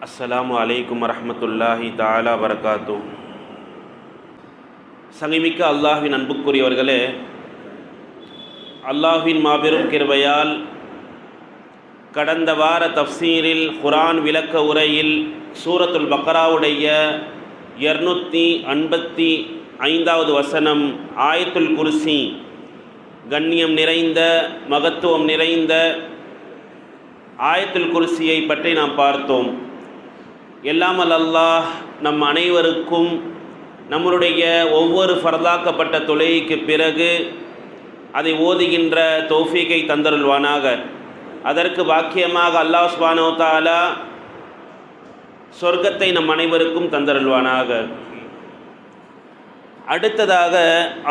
அஸ்ஸலாமு அலைக்கும் வரஹ்மத்துல்லாஹி தஆலா வரகாத்து. சங்கிமிக்க அல்லாஹ்வின் அன்புக்குரியவர்களே, அல்லாஹ்வின் மாபெரும் கிருபையால் கடந்த வார தஃப்சீரில் குர்ஆன் விளக்க உரையில் சூரத்துல் பக்ராவுடைய 255வது வசனம் ஆயத்துல் குர்சி, கண்ணியம் நிறைந்த மகத்துவம் நிறைந்த ஆயத்துல் குர்சியை பற்றி நாம் பார்த்தோம். எல்லாம் அல்லாஹ் நம் அனைவருக்கும் நம்முடைய ஒவ்வொரு ஃபர்தாக்கப்பட்ட தொழுகைக்கு பிறகு அதை ஓதுகின்ற தௌஃபீக்கை தந்தருள்வானாக. அதற்கு பாக்கியமாக அல்லாஹ் சுப்ஹானஹு வ தஆலா சொர்க்கத்தை நம் அனைவருக்கும் தந்தருள்வானாக. அடுத்ததாக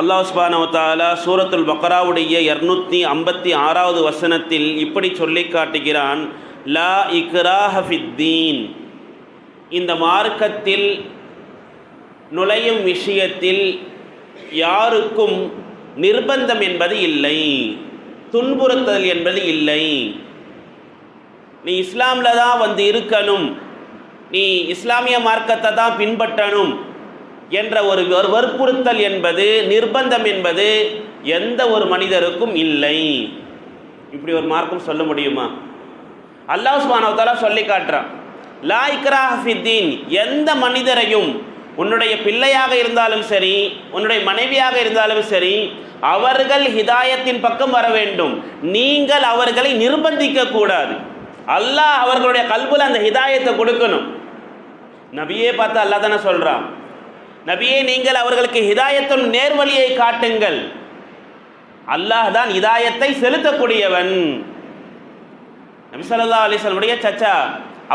அல்லாஹ் சுப்ஹானஹு வ தஆலா சூரத்துல் பக்ராவுடைய 256வது வசனத்தில் இப்படி சொல்லி காட்டுகிறான், லா இக்ராஹ ஃபித்தீன். இந்த மார்க்கத்தில் நுழையும் விஷயத்தில் யாருக்கும் நிர்பந்தம் என்பது இல்லை, துன்புறுத்தல் என்பது இல்லை. நீ இஸ்லாமில் தான் வந்து இருக்கணும், நீ இஸ்லாமிய மார்க்கத்தை தான் பின்பற்றணும் என்ற ஒரு வற்புறுத்தல் என்பது, நிர்பந்தம் என்பது எந்த ஒரு மனிதருக்கும் இல்லை. இப்படி ஒரு மார்க்கம் சொல்ல முடியுமா? அல்லாஹ் சுப்ஹானஹு வ தஆலா சொல்லி காட்டுறான், லா இக்ராஹ ஃபித்தீன். எந்த மனிதரையும், உன்னுடைய பிள்ளையாக இருந்தாலும் சரி, உன்னுடைய மனைவியாக இருந்தாலும் சரி, அவர்கள் ஹிதாயத்தின் பக்கம் வர வேண்டும். நீங்கள் அவர்களை நிர்பந்திக்க கூடாது. அல்லாஹ் அவர்களுடைய கல்புல அந்த ஹிதாயத்தை கொடுக்கணும். நபியே பார்த்து அல்லாஹ் தானே சொல்றான், நபியே நீங்கள் அவர்களுக்கு ஹிதாயத்தின் நேர்வழியை காட்டுங்கள். அல்லாஹ் தான் ஹிதாயத்தை செலுத்தக்கூடியவன். நபி ஸல்லல்லாஹு அலைஹி வஸல்லம் சச்சா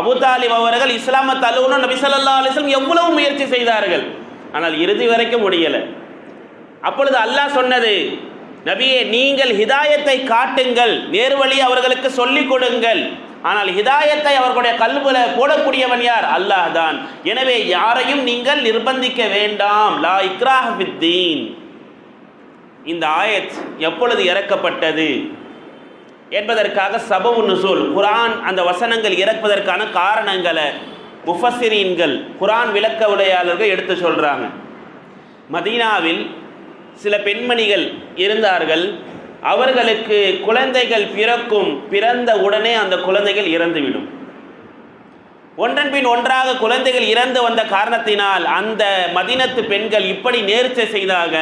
அபூ தாலிப் அவர்கள் இஸ்லாமை தழுவணும் நபி ஸல்லல்லாஹு அலைஹி வஸல்லம் எவ்வளவு முயற்சி செய்தார்கள், ஆனால் இறுதி வரைக்கும் முடியலை. அப்பொழுது அல்லாஹ் சொன்னது, நபியே நீங்கள் ஹிதாயத்தை காட்டுங்கள், நேர்வழி அவர்களுக்கு சொல்லிக் கொடுங்கள். ஆனால் ஹிதாயத்தை அவர்களுடைய கல்புல போடக்கூடியவன் யார்? அல்லாஹ் தான். எனவே யாரையும் நீங்கள் நிர்பந்திக்க வேண்டாம். லா இக்ராஹ ஃபித்தீன். இந்த ஆயத் எப்பொழுது இறக்கப்பட்டது என்பதற்காக சபபு நுசூல், குர்ஆன் அந்த வசனங்கள் இறப்பதற்கான காரணங்களை முஃபஸ்ஸிரீன்கள், குர்ஆன் விளக்க உரையாளர்கள் எடுத்து சொல்றாங்க. மதீனாவில் சில பெண்மணிகள் இருந்தார்கள். அவர்களுக்கு குழந்தைகள் பிறந்த உடனே அந்த குழந்தைகள் இறந்துவிடும். ஒன்றன் பின் ஒன்றாக குழந்தைகள் இறந்து வந்த காரணத்தினால் அந்த மதீனத்து பெண்கள் இப்படி நேர்ச்சை செய்தாக,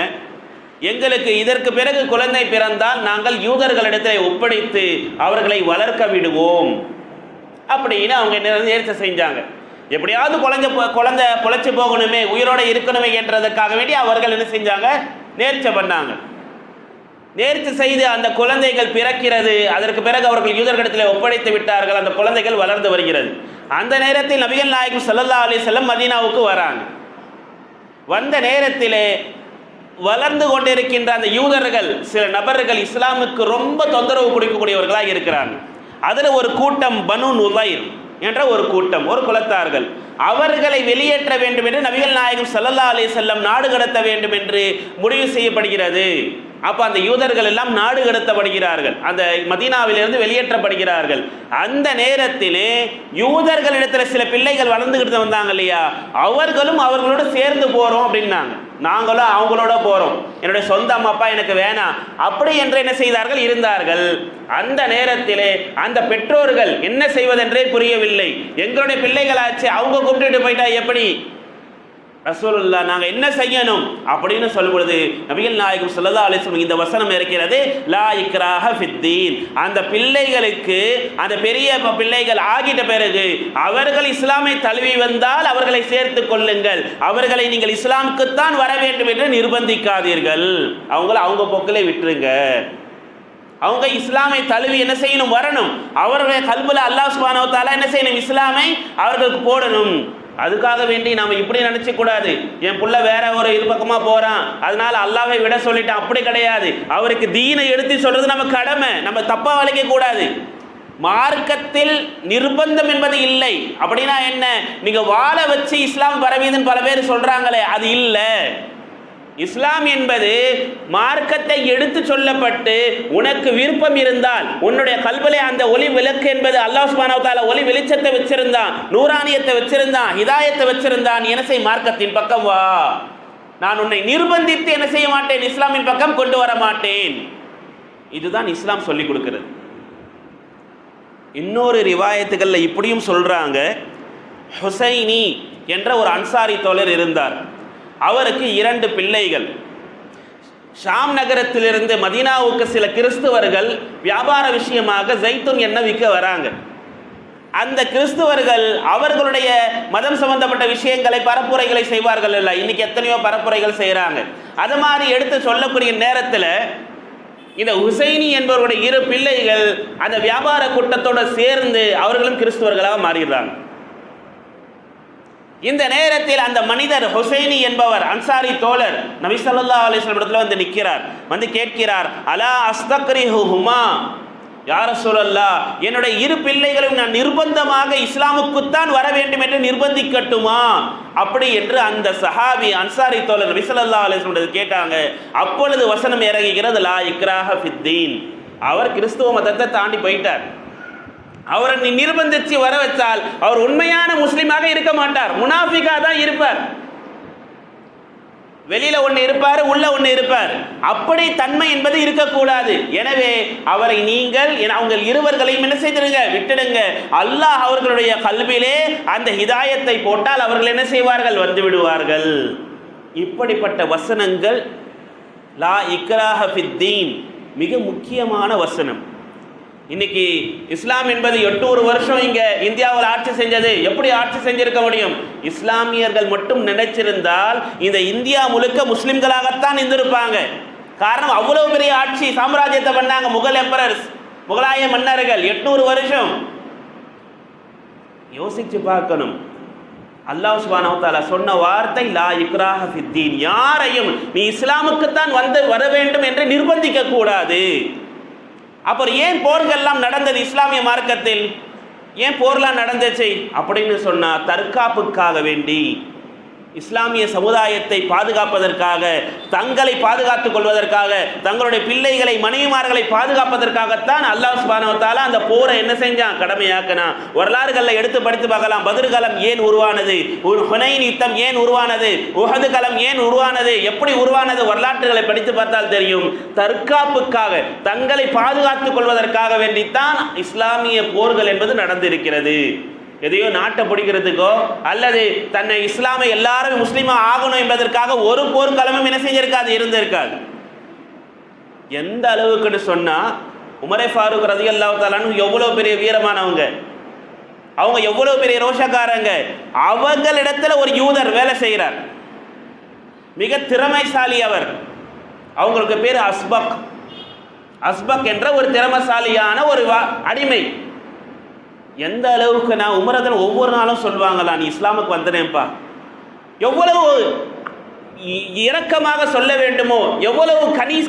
எங்களுக்கு இதற்கு பிறகு குழந்தை பிறந்தால் நாங்கள் யூதர்களிடத்தில் ஒப்படைத்து அவர்களை வளர்க்க விடுவோம் அப்படின்னு அவங்க நேர்ச்சை செஞ்சாங்க. எப்படியாவது குழந்தை பொழைச்சி போகணுமே, உயிரோடு இருக்கணுமே என்றதுக்காக வேண்டி அவர்கள் என்ன செஞ்சாங்க? நேர்ச்சை பண்ணாங்க. நேர்ச்சி செய்து அந்த குழந்தைகள் பிறக்கிறது. அதற்கு பிறகு அவர்கள் யூதர்களிடத்தில் ஒப்படைத்து விட்டார்கள். அந்த குழந்தைகள் வளர்ந்து வருகிறது. அந்த நேரத்தில் நபிகள் நாயகம் ஸல்லல்லாஹு அலைஹி வஸல்லம் மதீனாவுக்கு வராங்க. வந்த நேரத்திலே வளர்ந்து கொண்டிருக்கின்ற அந்த யூதர்கள், சில நபர்கள் இஸ்லாமுக்கு ரொம்ப தொந்தரவு கொடுக்கக்கூடியவர்களாக இருக்கிறாங்க. அதில் ஒரு கூட்டம் பனு நுதைர் என்ற ஒரு கூட்டம், ஒரு குலத்தார்கள். அவர்களை வெளியேற்ற வேண்டும் என்று நபிகள் நாயகம் ஸல்லல்லாஹு அலைஹி வஸல்லம் நாடு கடத்த வேண்டும் என்று முடிவு செய்யப்படுகிறது. அப்போ அந்த யூதர்கள் எல்லாம் நாடு கடத்தப்படுகிறார்கள், அந்த மதீனாவிலிருந்து வெளியேற்றப்படுகிறார்கள். அந்த நேரத்திலே யூதர்களிடத்தில் சில பிள்ளைகள் வளர்ந்துக்கிட்டு வந்தாங்க இல்லையா, அவர்களும் அவர்களோடு சேர்ந்து போகிறோம் அப்படின்னாங்க. நாங்களும் அவங்களோட போகிறோம், என்னுடைய சொந்த அம்மா அப்பா எனக்கு வேணாம் அப்படி என்று என்ன செய்தார்கள்? இருந்தார்கள். அந்த நேரத்திலே அந்த பெற்றோர்கள் என்ன செய்வதென்றே புரியவில்லை. எங்களுடைய பிள்ளைகளாச்சு, அவங்க கூப்பிட்டுட்டு போயிட்டா எப்படி? ரசூலுல்லாஹ் நாங்கள் என்ன செய்யணும் அப்படின்னு சொல்லும் பொழுது நபிகள் நாயகம் ஸல்லல்லாஹு அலைஹி வஸல்லம் இந்த வசனம் இருக்கிறது, லா இக்ராஹ ஃபித்தீன். அந்த பிள்ளைகளுக்கு, அந்த பெரிய பிள்ளைகள் ஆகிட்ட பிறகு அவர்கள் இஸ்லாமை தழுவி வந்தால் அவர்களை சேர்த்து கொள்ளுங்கள். அவர்களை நீங்கள் இஸ்லாமுக்குத்தான் வர வேண்டும் என்று நிர்பந்திக்காதீர்கள். அவங்க போக்கிலே விட்டுருங்க. அவங்க இஸ்லாமை தழுவி என்ன செய்யணும்? வரணும். அவர்களுடைய கல்புல அல்லாஹ் சுப்ஹானஹு வ தஆலா என்ன செய்யணும்? இஸ்லாமை அவர்களுக்கு போடணும். அதுக்காக வேண்டி நாம் இப்படி நினைச்ச கூடாது, என் புள்ள வேற ஒரு இது பக்கமா போறான் அதனால அல்லாஹ்வை விட சொல்லிட்டான். அப்படி கிடையாது. அவருக்கு தீனை எடுத்து சொல்றது நம்ம கடமை. நம்ம தப்பா வளைக்க கூடாது. மார்க்கத்தில் நிர்பந்தம் என்பது இல்லை. அப்படின்னா என்ன? நீங்க வாழ வச்சு இஸ்லாம் பரவியதுன்னு பல பேர் சொல்றாங்களே, அது இல்லை. இஸ்லாம் என்பது மார்க்கத்தை எடுத்து சொல்லப்பட்டு உனக்கு விருப்பம் இருந்தால் உன்னுடைய கல்விலே அந்த ஒளி விளக்கு என்பது அல்லாஹ் சுப்ஹானஹு வ தஆலா ஒளி வெளிச்சத்தை வச்சிருந்தான், நூறானியத்தை வச்சிருந்தான், ஹிதாயத்தை வச்சிருந்தான். என்ன செய், மார்க்கத்தின் பக்கம் வா. நான் உன்னை நிர்பந்தித்து என்ன செய்ய மாட்டேன், இஸ்லாமின் பக்கம் கொண்டு வர மாட்டேன். இதுதான் இஸ்லாம் சொல்லிக் கொடுக்கிறது. இன்னொரு ரிவாயத்துகளில் இப்படியும் சொல்றாங்க, ஹுசைனி என்ற ஒரு அன்சாரி தோழர் இருந்தார். அவருக்கு 2 பிள்ளைகள். ஷாம் நகரத்திலிருந்து மதீனாவுக்கு சில கிறிஸ்துவர்கள் வியாபார விஷயமாக ஜைத்துன் எண்ணெய் விற்க வராங்க. அந்த கிறிஸ்துவர்கள் அவர்களுடைய மதம் சம்பந்தப்பட்ட விஷயங்களை, பரப்புரைகளை செய்வார்கள். இல்லை, இன்னைக்கு எத்தனையோ பரப்புரைகள் செய்கிறாங்க. அது மாதிரி எடுத்து சொல்லக்கூடிய நேரத்தில் இந்த ஹுசைனி என்பவருடைய 2 பிள்ளைகள் அந்த வியாபார கூட்டத்தோடு சேர்ந்து அவர்களும் கிறிஸ்துவர்களாக மாறிடுறாங்க. இந்த நேரத்தில் அந்த மனிதர் ஹுசைனி என்பவர் அன்சாரி தோழர் நபி ஸல்லல்லாஹு அலைஹி வஸல்லம் இடத்துல வந்து நிற்கிறார். வந்து கேட்கிறார், அலா அஸ்தக்ரிஹுமா யா ரசூலல்லாஹ், என்னுடைய 2 பிள்ளைகளும் நான் நிர்பந்தமாக இஸ்லாமுக்குத்தான் வர வேண்டும் என்று நிர்பந்திக்கட்டுமா அப்படி என்று அந்த சஹாபி அன்சாரி தோழர் நபி ஸல்லல்லாஹு அலைஹி வஸல்லம் கேட்டாங்க. அப்பொழுது வசனம் இறங்குகிறது, லா இக்ராஹ ஃபித்தீன். அவர் கிறிஸ்துவ மதத்தை தாண்டி போயிட்டார். அவரை நீ நிர்பந்திச்சு வர வச்சால் அவர் உண்மையான முஸ்லிமாக இருக்க மாட்டார், முனாஃபிகா தான் இருப்பார். வெளியில ஒன்று இருப்பார், உள்ள ஒன்று இருப்பார். அப்படி தன்மை என்பது இருக்கக்கூடாது. எனவே அவரை நீங்கள் அவங்க இருவர்களையும் என்ன செய்திருங்க, விட்டுடுங்க. அல்லாஹ் அவர்களுடைய கல்விலே அந்த ஹிதாயத்தை போட்டால் அவர்கள் என்ன செய்வார்கள், வந்து விடுவார்கள். இப்படிப்பட்ட வசனங்கள் லா இக்ராஹ ஃபித்தீன் மிக முக்கியமான வசனம். இன்னைக்கு இஸ்லாம் என்பது 800 வருஷம் இங்க இந்தியாவில் ஆட்சி செஞ்சது. எப்படி ஆட்சி செஞ்சிருக்க முடியும்? இஸ்லாமியர்கள் மட்டும் நினைச்சிருந்தால் இந்த இந்தியா முழுக்க முஸ்லிம்களாகத்தான் இருந்திருப்பாங்க. காரணம், அவ்வளவு பெரிய ஆட்சி சாம்ராஜ்யத்தை பண்ணாங்க முகல் எம்பரர்ஸ், முகலாய மன்னர்கள் 800 வருஷம். யோசிச்சு பார்க்கணும். அல்லாஹ் சுப்ஹானஹு வ தஆலா சொன்ன வார்த்தை லா இக்ராஹ ஃபித்தீன். யாரையும் நீ இஸ்லாமுக்குத்தான் வர வேண்டும் என்று நிர்பந்திக்க கூடாது. அப்புறம் ஏன் போர்கள்லாம் நடந்தது இஸ்லாமிய மார்க்கத்தில்? ஏன் போர்லாம் நடந்துச்சு அப்படின்னு சொன்னா, தற்காப்புக்காக வேண்டி, இஸ்லாமிய சமுதாயத்தை பாதுகாப்பதற்காக, தங்களை பாதுகாத்துக் கொள்வதற்காக, தங்களுடைய பிள்ளைகளை, மனைவிமார்களை பாதுகாப்பதற்காகத்தான் அல்லாஹ் சுப்ஹானஹு வ தஆலா அந்த போரை என்ன செஞ்சான், கடமையாக்கினான். வரலாறுகளில் எடுத்து படித்து பார்க்கலாம். பத்ர் களம் ஏன் உருவானது, ஹுனைன் யுத்தம் ஏன் உருவானது, உஹது களம் ஏன் உருவானது, எப்படி உருவானது, வரலாற்றுகளை படித்து பார்த்தால் தெரியும். தற்காப்புக்காக, தங்களை பாதுகாத்துக் கொள்வதற்காக வேண்டித்தான் இஸ்லாமிய போர்கள் என்பது நடந்திருக்கிறது. எதையோ நாட்டை பிடிக்கிறதுக்கோ அல்லது தன்னை இஸ்லாமை எல்லாரும் முஸ்லீமா ஆகணும் என்பதற்காக ஒரு போர்க்களமும் என்ன செஞ்சிருக்காது, இருந்திருக்காது. எந்த அளவுக்குன்னு சொன்னா, உமரே ஃபாரூக் ரலியல்லாஹு தஆலா அன்ஹு எவ்வளவு பெரிய வீரமானவங்க, அவங்க எவ்வளவு பெரிய ரோஷக்காரங்க. அவங்களிடத்துல ஒரு யூதர் வேலை செய்கிறார், மிக திறமைசாலி அவர். அவங்களுக்கு பேர் அஸ்பக். அஸ்பக் என்ற ஒரு திறமைசாலியான ஒரு அடிமை. எந்த அளவுக்கு நான் உமரதன் ஒவ்வொரு நாளும் சொல்லுவாங்களா, நீ இஸ்லாமுக்கு வந்தனேப்பா, எவ்வளவு இரக்கமாக சொல்ல வேண்டுமோ, எவ்வளவு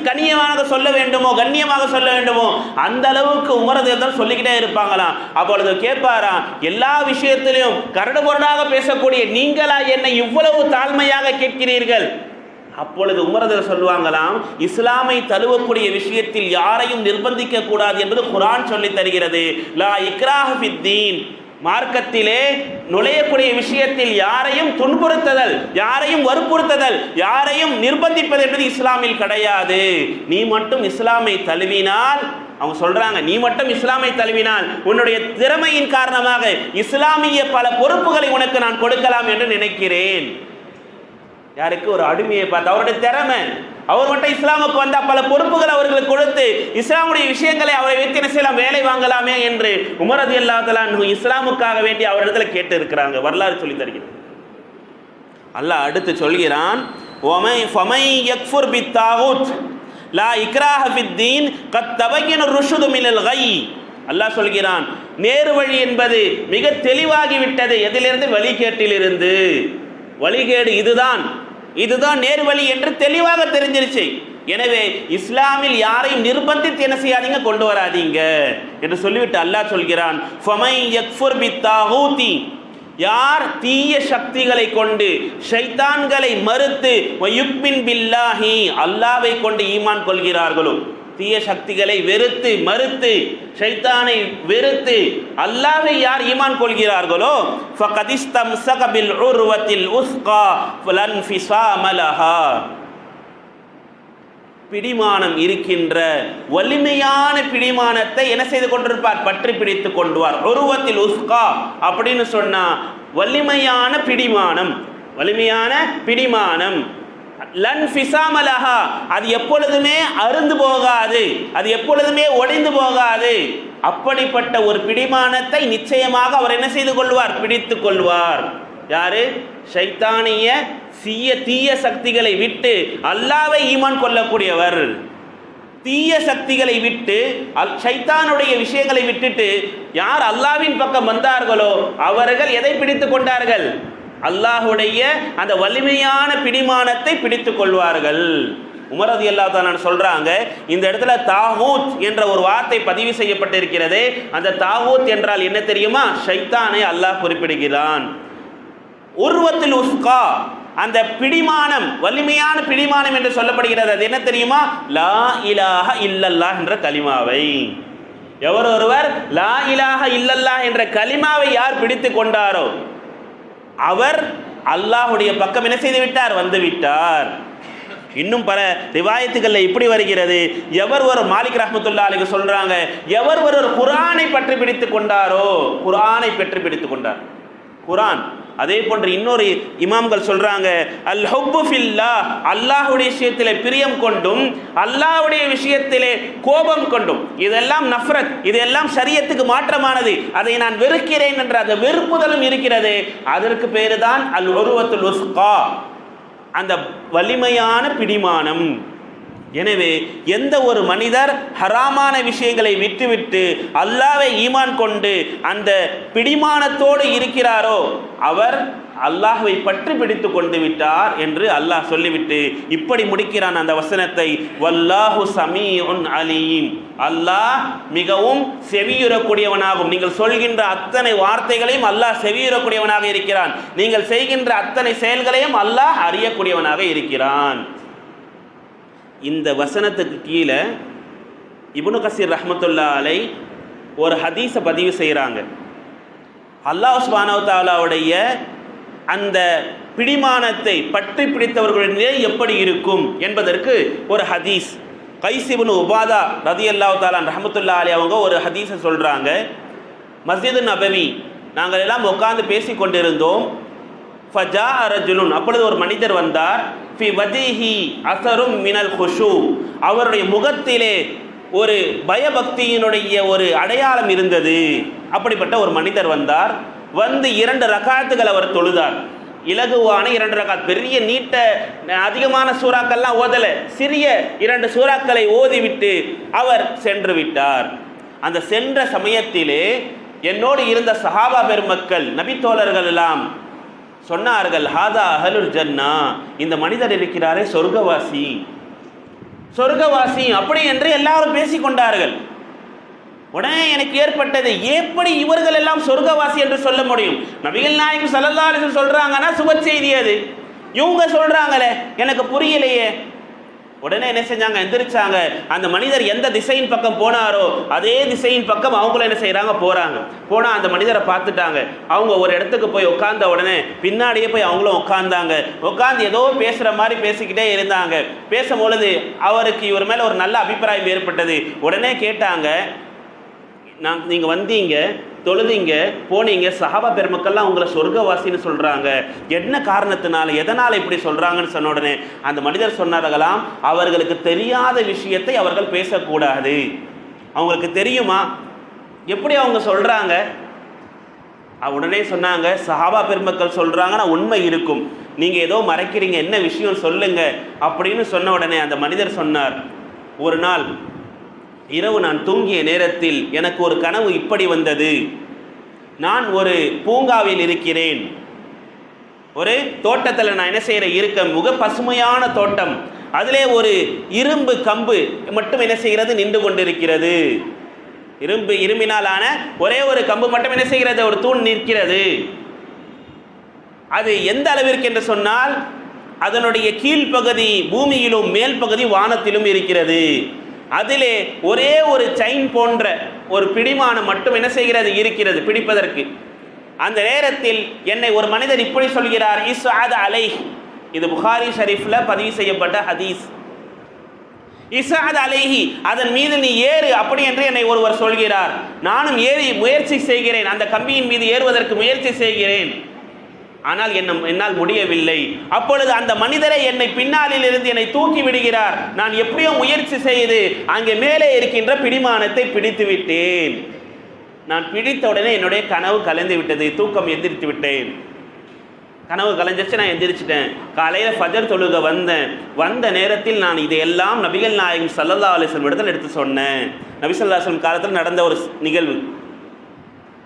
கனியமாக சொல்ல வேண்டுமோ, கண்ணியமாக சொல்ல வேண்டுமோ, அந்த அளவுக்கு உமரதன் சொல்லிக்கிட்டே இருப்பாங்களாம். அப்பொழுது கேட்பாரா, எல்லா விஷயத்திலும் கரடு முரடாக பேசக்கூடிய நீங்களா என்னை இவ்வளவு தாழ்மையாக கேட்கிறீர்கள்? அப்பொழுது உமரதர் சொல்லுவாங்களாம், இஸ்லாமை தழுவக்கூடிய விஷயத்தில் யாரையும் நிர்பந்திக்க கூடாது என்பது குர்ஆன் சொல்லி தருகிறது. லா இக்ராஹ ஃபித்தீன். மார்க்கத்திலே நுழையக்கூடிய விஷயத்தில் யாரையும் துன்புறுத்துதல், யாரையும் வற்புறுத்துதல், யாரையும் நிர்பந்திப்பது என்பது இஸ்லாமில் கிடையாது. நீ மட்டும் இஸ்லாமை தழுவினால், அவங்க சொல்றாங்க, நீ மட்டும் இஸ்லாமை தழுவினால் உன்னுடைய திறமையின் காரணமாக இஸ்லாமிய பல பொறுப்புகளை உனக்கு நான் கொடுக்கலாம் என்று நினைக்கிறேன். யாருக்கு? ஒரு அடிமையை பார்த்து, அவருடைய திறமை, அவர் மட்டும் இஸ்லாமுக்கு வந்தால் பல பொறுப்புகள் அவர்களுக்கு கொடுத்து இஸ்லாமுடைய விஷயங்களை அவரை வைத்து என்ன செய்யலாம், வேலை வாங்கலாமே என்று உமர் ரலியல்லாஹு தஆலா அன்ஹு இஸ்லாமுக்காக வேண்டி அவரிடத்துல கேட்டு இருக்கிறாங்க. வரலாறு சொல்லி தருகிறது. அல்லாஹ் அடுத்து சொல்கிறான், ஃபமை யக்ஃபுர் பித்தாகுத் லா இக்ராஹ ஃபித்தீன் கத் தபய்யன ருஷ்து மினல் கய். அல்லாஹ் சொல்கிறான், நேரு வழி என்பது மிக தெளிவாகிவிட்டது. எதிலிருந்து? வழிகேட்டிலிருந்து. வழிகேடு இதுதான் நேர்வழி என்று தெளிவாக தெரிஞ்சிருச்சு. எனவே இஸ்லாமில் யாரையும் நிர்பந்தித்து என்ன செய்யாதீங்க, கொண்டு வராதீங்க என்று சொல்லிவிட்டு அல்லாஹ் சொல்கிறான், ஃபமை யக்ஃபுர் பித்தாகூதி யார் தீய சக்திகளை கொண்டு ஷைத்தான்களை மறுத்து வயுக்மின் பில்லாஹி அல்லாஹ்வை கொண்டு ஈமான் கொள்கிறார்களோ, தீய சக்திகளை வெறுத்து மறுத்து ஷைத்தானை வெறுத்து அல்லாஹ்வை யார் ஈமான் கொள்கிறார்களோ ஃபகத் இஸ்தம்ஸக பில் உர்வத்தில் உஸ்கா ஃபலன் ஃபிஸாம லஹா, பிடிமானம் இருக்கின்ற வலிமையான பிடிமானத்தை என்ன செய்து கொண்டிருப்பார்? பற்றி பிடித்து கொண்டுவார். உருவத்தில் உஸ்கா அப்படின்னு சொன்னா வலிமையான பிடிமானம், வலிமையான பிடிமானம். லன் ஃபிஸாமலஹா, அது எப்பொழுதுமே அருந்து போகாது, அது எப்பொழுதுமே ஒடிந்து போகாது. அப்படிப்பட்ட ஒரு பிடிமானத்தை நிச்சயமாக அவர் என்ன செய்து கொள்வார்? பிடித்து கொள்வார். யாரு? ஷைத்தானிய தீய சக்திகளை விட்டு அல்லாஹ்வை ஈமான் கொள்ளக்கூடியவர். தீய சக்திகளை விட்டு ஷைத்தானுடைய விஷயங்களை விட்டுட்டு யார் அல்லாஹ்வின் பக்கம் வந்தார்களோ அவர்கள் எதை பிடித்து கொண்டார்கள்? அல்லாஹ்வுடைய அந்த வலிமையான பிடிமானத்தை பிடித்து கொள்வார்கள். உமர் ரலியல்லாஹு தஆலா சொல்றாங்க, இந்த இடத்துல தாகூத் என்ற ஒரு வார்த்தை பதிவு செய்யப்பட்டிருக்கிறது. அந்த தாகூத் என்றால் என்ன தெரியுமா? ஷைத்தானை அல்லாஹ் குறிப்பிடுகிறான். உர்வத்தில் உஸ்கா, அந்த பிடிமானம், வலிமையான பிடிமானம் என்று சொல்லப்படுகிறது. அது என்ன தெரியுமா? லா இலாஹ இல்லல்லாஹ் என்ற கலிமாவை. எவர் ஒருவர் லா இலாஹ இல்லல்லாஹ் என்ற கலிமாவை யார் பிடித்து கொண்டாரோ அவர் அல்லாஹ்வுடைய பக்கம் என்ன செய்து விட்டார்? வந்து விட்டார். இன்னும் பல ரிவாயத்துகளில் இப்படி வருகிறது, எவர் ஒரு மாலிக் ரஹ்மத்துல்லாஹி அலைஹி சொல்றாங்க, எவர் ஒரு குர்ஆனை பற்றி பிடித்து கொண்டாரோ, குர்ஆனை பற்றி பிடித்து கொண்டார். குர்ஆன். அதே போன்று இன்னொரு இமாம்கள் சொல்றாங்க, அல் ஹுப்பு ஃபில்லாஹ், அல்லாஹ்வுடைய விஷயத்திலே பிரியம் கொண்டும் அல்லாஹ்வுடைய விஷயத்திலே கோபம் கொண்டும், இதெல்லாம் நஃப்ரத், இதெல்லாம் ஷரியத்துக்கு மாற்றமானது, அதை நான் வெறுக்கிறேன் என்ற அந்த வெறுப்புதலும் இருக்கிறது. அதற்கு பேருதான் அல் உர்வத்துல் உஸ்கா, அந்த வலிமையான பிடிமானம். எனவே எந்த ஒரு மனிதர் ஹராமான விஷயங்களை விட்டுவிட்டு அல்லாஹ்வை ஈமான் கொண்டு அந்த பிடிமானத்தோடு இருக்கிறாரோ அவர் அல்லாஹ்வை பற்றி பிடித்து கொண்டு விட்டார் என்று அல்லாஹ் சொல்லிவிட்டு இப்படி முடிக்கிறான் அந்த வசனத்தை, வல்லாஹு சமீஉன் அலீம், அல்லாஹ் மிகவும் செவியுறக்கூடியவனாகும். நீங்கள் சொல்கின்ற அத்தனை வார்த்தைகளையும் அல்லாஹ் செவியுறக்கூடியவனாக இருக்கிறான். நீங்கள் செய்கின்ற அத்தனை செயல்களையும் அல்லாஹ் அறியக்கூடியவனாக இருக்கிறான். இந்த வசனத்துக்கு கீழே இப்னு கஸீர் ரஹ்மத்துல்லாஹி அலைஹி ஒரு ஹதீஸை பதிவு செய்கிறாங்க. அல்லாஹ் சுப்ஹானஹு வ தஆலாவுடைய அந்த பிடிமானத்தை பற்றி பிடித்தவர்களுடைய நிலை எப்படி இருக்கும் என்பதற்கு ஒரு ஹதீஸ். கைஸ் இப்னு உபாதா ரலியல்லாஹு தஆலா ரஹ்மத்துல்லாஹி அலைஹி அவங்க ஒரு ஹதீஸை சொல்கிறாங்க. மஸ்ஜிது நபவி நாங்கள் எல்லாம் உட்கார்ந்து பேசி கொண்டிருந்தோம். ஃபஜா ரஜுலுன், அப்பொழுது ஒரு மனிதர் வந்தார். ஃபி வஜிஹி அஸரும் மினல் குஷூ, அவருடைய முகத்திலே ஒரு பயபக்தியினுடைய ஒரு அடையாளம் இருந்தது. அப்படிப்பட்ட ஒரு மனிதர் வந்தார். வந்து 2 ரகாத்துகள் அவர் தொழுதார். இலகுவான 2 ரகாத், பெரிய நீட்ட அதிகமான சூறாக்கள்லாம் ஓதல, சிறிய 2 சூறாக்களை ஓதிவிட்டு அவர் சென்று விட்டார். அந்த சென்ற சமயத்திலே என்னோடு இருந்த சஹாபா பெருமக்கள் நபித்தோழர்கள் எல்லாம் சொன்னார்கள், ஹாதா அஹலுல் ஜன்னா, இந்த மனிதர் இருக்கிறாரே சொர்க்கவாசி, சொர்க்கவாசி அப்படி என்று எல்லாரும் பேசிக்கொண்டார்கள். உடனே எனக்கு ஏற்பட்டது, எப்படி இவர்கள் எல்லாம் சொர்க்கவாசி என்று சொல்ல முடியும்? நபிகள் நாயகம் ஸல்லல்லாஹு அலைஹி வஸல்லம் சொல்றாங்கன்னா சுப செய்தி அது, இவங்க சொல்றாங்களே எனக்கு புரியலையே. உடனே என்ன செஞ்சாங்க? எந்திரிச்சாங்க. அந்த மனிதர் எந்த திசையின் பக்கம் போனாரோ அதே திசையின் பக்கம் அவங்களும் என்ன செய்கிறாங்க? போகிறாங்க. போனால் அந்த மனிதரை பார்த்துட்டாங்க. அவங்க ஒரு இடத்துக்கு போய் உட்கார்ந்த உடனே பின்னாடியே போய் அவங்களும் உட்கார்ந்தாங்க. உட்கார்ந்து ஏதோ பேசுகிற மாதிரி பேசிக்கிட்டே இருந்தாங்க. பேசும்பொழுது அவருக்கு இவர் மேலே ஒரு நல்ல அபிப்பிராயம் ஏற்பட்டது. உடனே கேட்டாங்க, நீங்கள் வந்தீங்க, தொழுதீங்க, போனீங்க, சஹாபா பெருமக்கள்லாம் உங்களை சொர்க்கவாசின்னு சொல்கிறாங்க, என்ன காரணத்தினால, எதனால் இப்படி சொல்கிறாங்கன்னு சொன்ன உடனே அந்த மனிதர் சொன்னார்களாம், அவர்களுக்கு தெரியாத விஷயத்தை அவர்கள் பேசக்கூடாது. அவங்களுக்கு தெரியுமா? எப்படி அவங்க சொல்கிறாங்க? உடனே சொன்னாங்க, சஹாபா பெருமக்கள் சொல்கிறாங்கன்னா உண்மை இருக்கும், நீங்கள் ஏதோ மறைக்கிறீங்க, என்ன விஷயம் சொல்லுங்க அப்படின்னு சொன்ன உடனே அந்த மனிதர் சொன்னார், ஒரு நாள் இரவு நான் தூங்கிய நேரத்தில் எனக்கு ஒரு கனவு இப்படி வந்தது. நான் ஒரு பூங்காவில் இருக்கிறேன், ஒரு தோட்டத்தில் நான் என்ன செய்கிறேன் இருக்க, முக பசுமையான தோட்டம், அதிலே ஒரு இரும்பு கம்பு மட்டும் என்ன செய்கிறது? நின்று கொண்டிருக்கிறது. இரும்பினாலான ஒரே ஒரு கம்பு மட்டும் என்ன செய்கிறது? ஒரு தூண் நிற்கிறது. அது எந்த அளவிற்கு என்று சொன்னால் அதனுடைய கீழ்ப்பகுதி பூமியிலும் மேல் பகுதி வானத்திலும் இருக்கிறது. அதிலே ஒரே ஒரு செயின் போன்ற ஒரு பிடிமானம் மட்டும் என்ன செய்கிறது, இருக்கிறது பிடிப்பதற்கு. அந்த நேரத்தில் என்னை ஒரு மனிதர் இப்படி சொல்கிறார், இஸ்ஆத் அலைஹ். இது புகாரி ஷரீஃப்ல பதிவு செய்யப்பட்ட ஹதீஸ். இஸ்ஆத் அலைஹி, அதன் மீது நீ ஏறு அப்படி என்று என்னை ஒருவர் சொல்கிறார். நானும் ஏறி முயற்சி செய்கிறேன், அந்த கம்பியின் மீது ஏறுவதற்கு முயற்சி செய்கிறேன். ஆனால் என்னால் முடியவில்லை. அப்பொழுது அந்த மனிதரை என்னை பின்னாலில் இருந்து என்னை தூக்கி விடுகிறார். நான் எப்படியோ முயற்சி செய்து அங்கே மேலே இருக்கின்ற பிடிமானத்தை பிடித்து விட்டேன். நான் பிடித்த உடனே என்னுடைய கனவு கலைந்து விட்டது, தூக்கம் எந்திரித்து விட்டேன். கனவு கலைஞ்சிச்சு, நான் எந்திரிச்சிட்டேன். காலையில் ஃபஜர் தொழுக வந்த நேரத்தில் நான் இதையெல்லாம் நபிகள் நாயகம் ஸல்லல்லாஹு அலைஹி வஸல்லம் இடத்தில் எடுத்து சொன்னேன். நபி ஸல்லல்லாஹு அலைஹி வஸல்லம் காலத்தில் நடந்த ஒரு நிகழ்வு.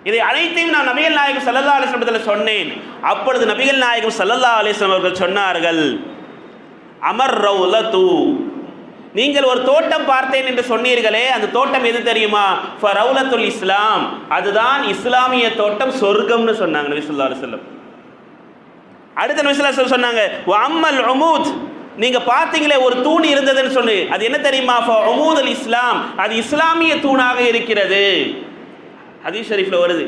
இதை அனைத்தையும் நான் நபிகள் நாயகம் ஸல்லல்லாஹு அலைஹி வஸல்லம் சொன்னேன். அப்பொழுது நபிகள் நாயகம் ஸல்லல்லாஹு அலைஹி வஸல்லம் அவர்கள் சொன்னார்கள், அமர் ரௌலது, நீங்கள் ஒரு தோட்டம் பார்த்தேன் என்று சொன்னீர்களே, அந்த தோட்டம் எது தெரியுமா? ஃபரௌலத்துல் இஸ்லாம், அதுதான் இஸ்லாமிய தோட்டம், சொர்க்கம்னு சொன்னாங்க நபி ஸல்லல்லாஹு அலைஹி வஸல்லம். அடுத்த நபி ஸல்லல்லாஹு அலைஹி வஸல்லம் சொன்னாங்க, வ அம்மல் உமூத், நீங்க பார்த்தீங்களே ஒரு தூண் இருந்ததுன்னு சொல்லி, அது என்ன தெரியுமா? ஃபஉமூதுல் இஸ்லாம், அது இஸ்லாமிய தூணாக இருக்கிறது. ஹதீஸ் ஷரீஃப்ல வருது.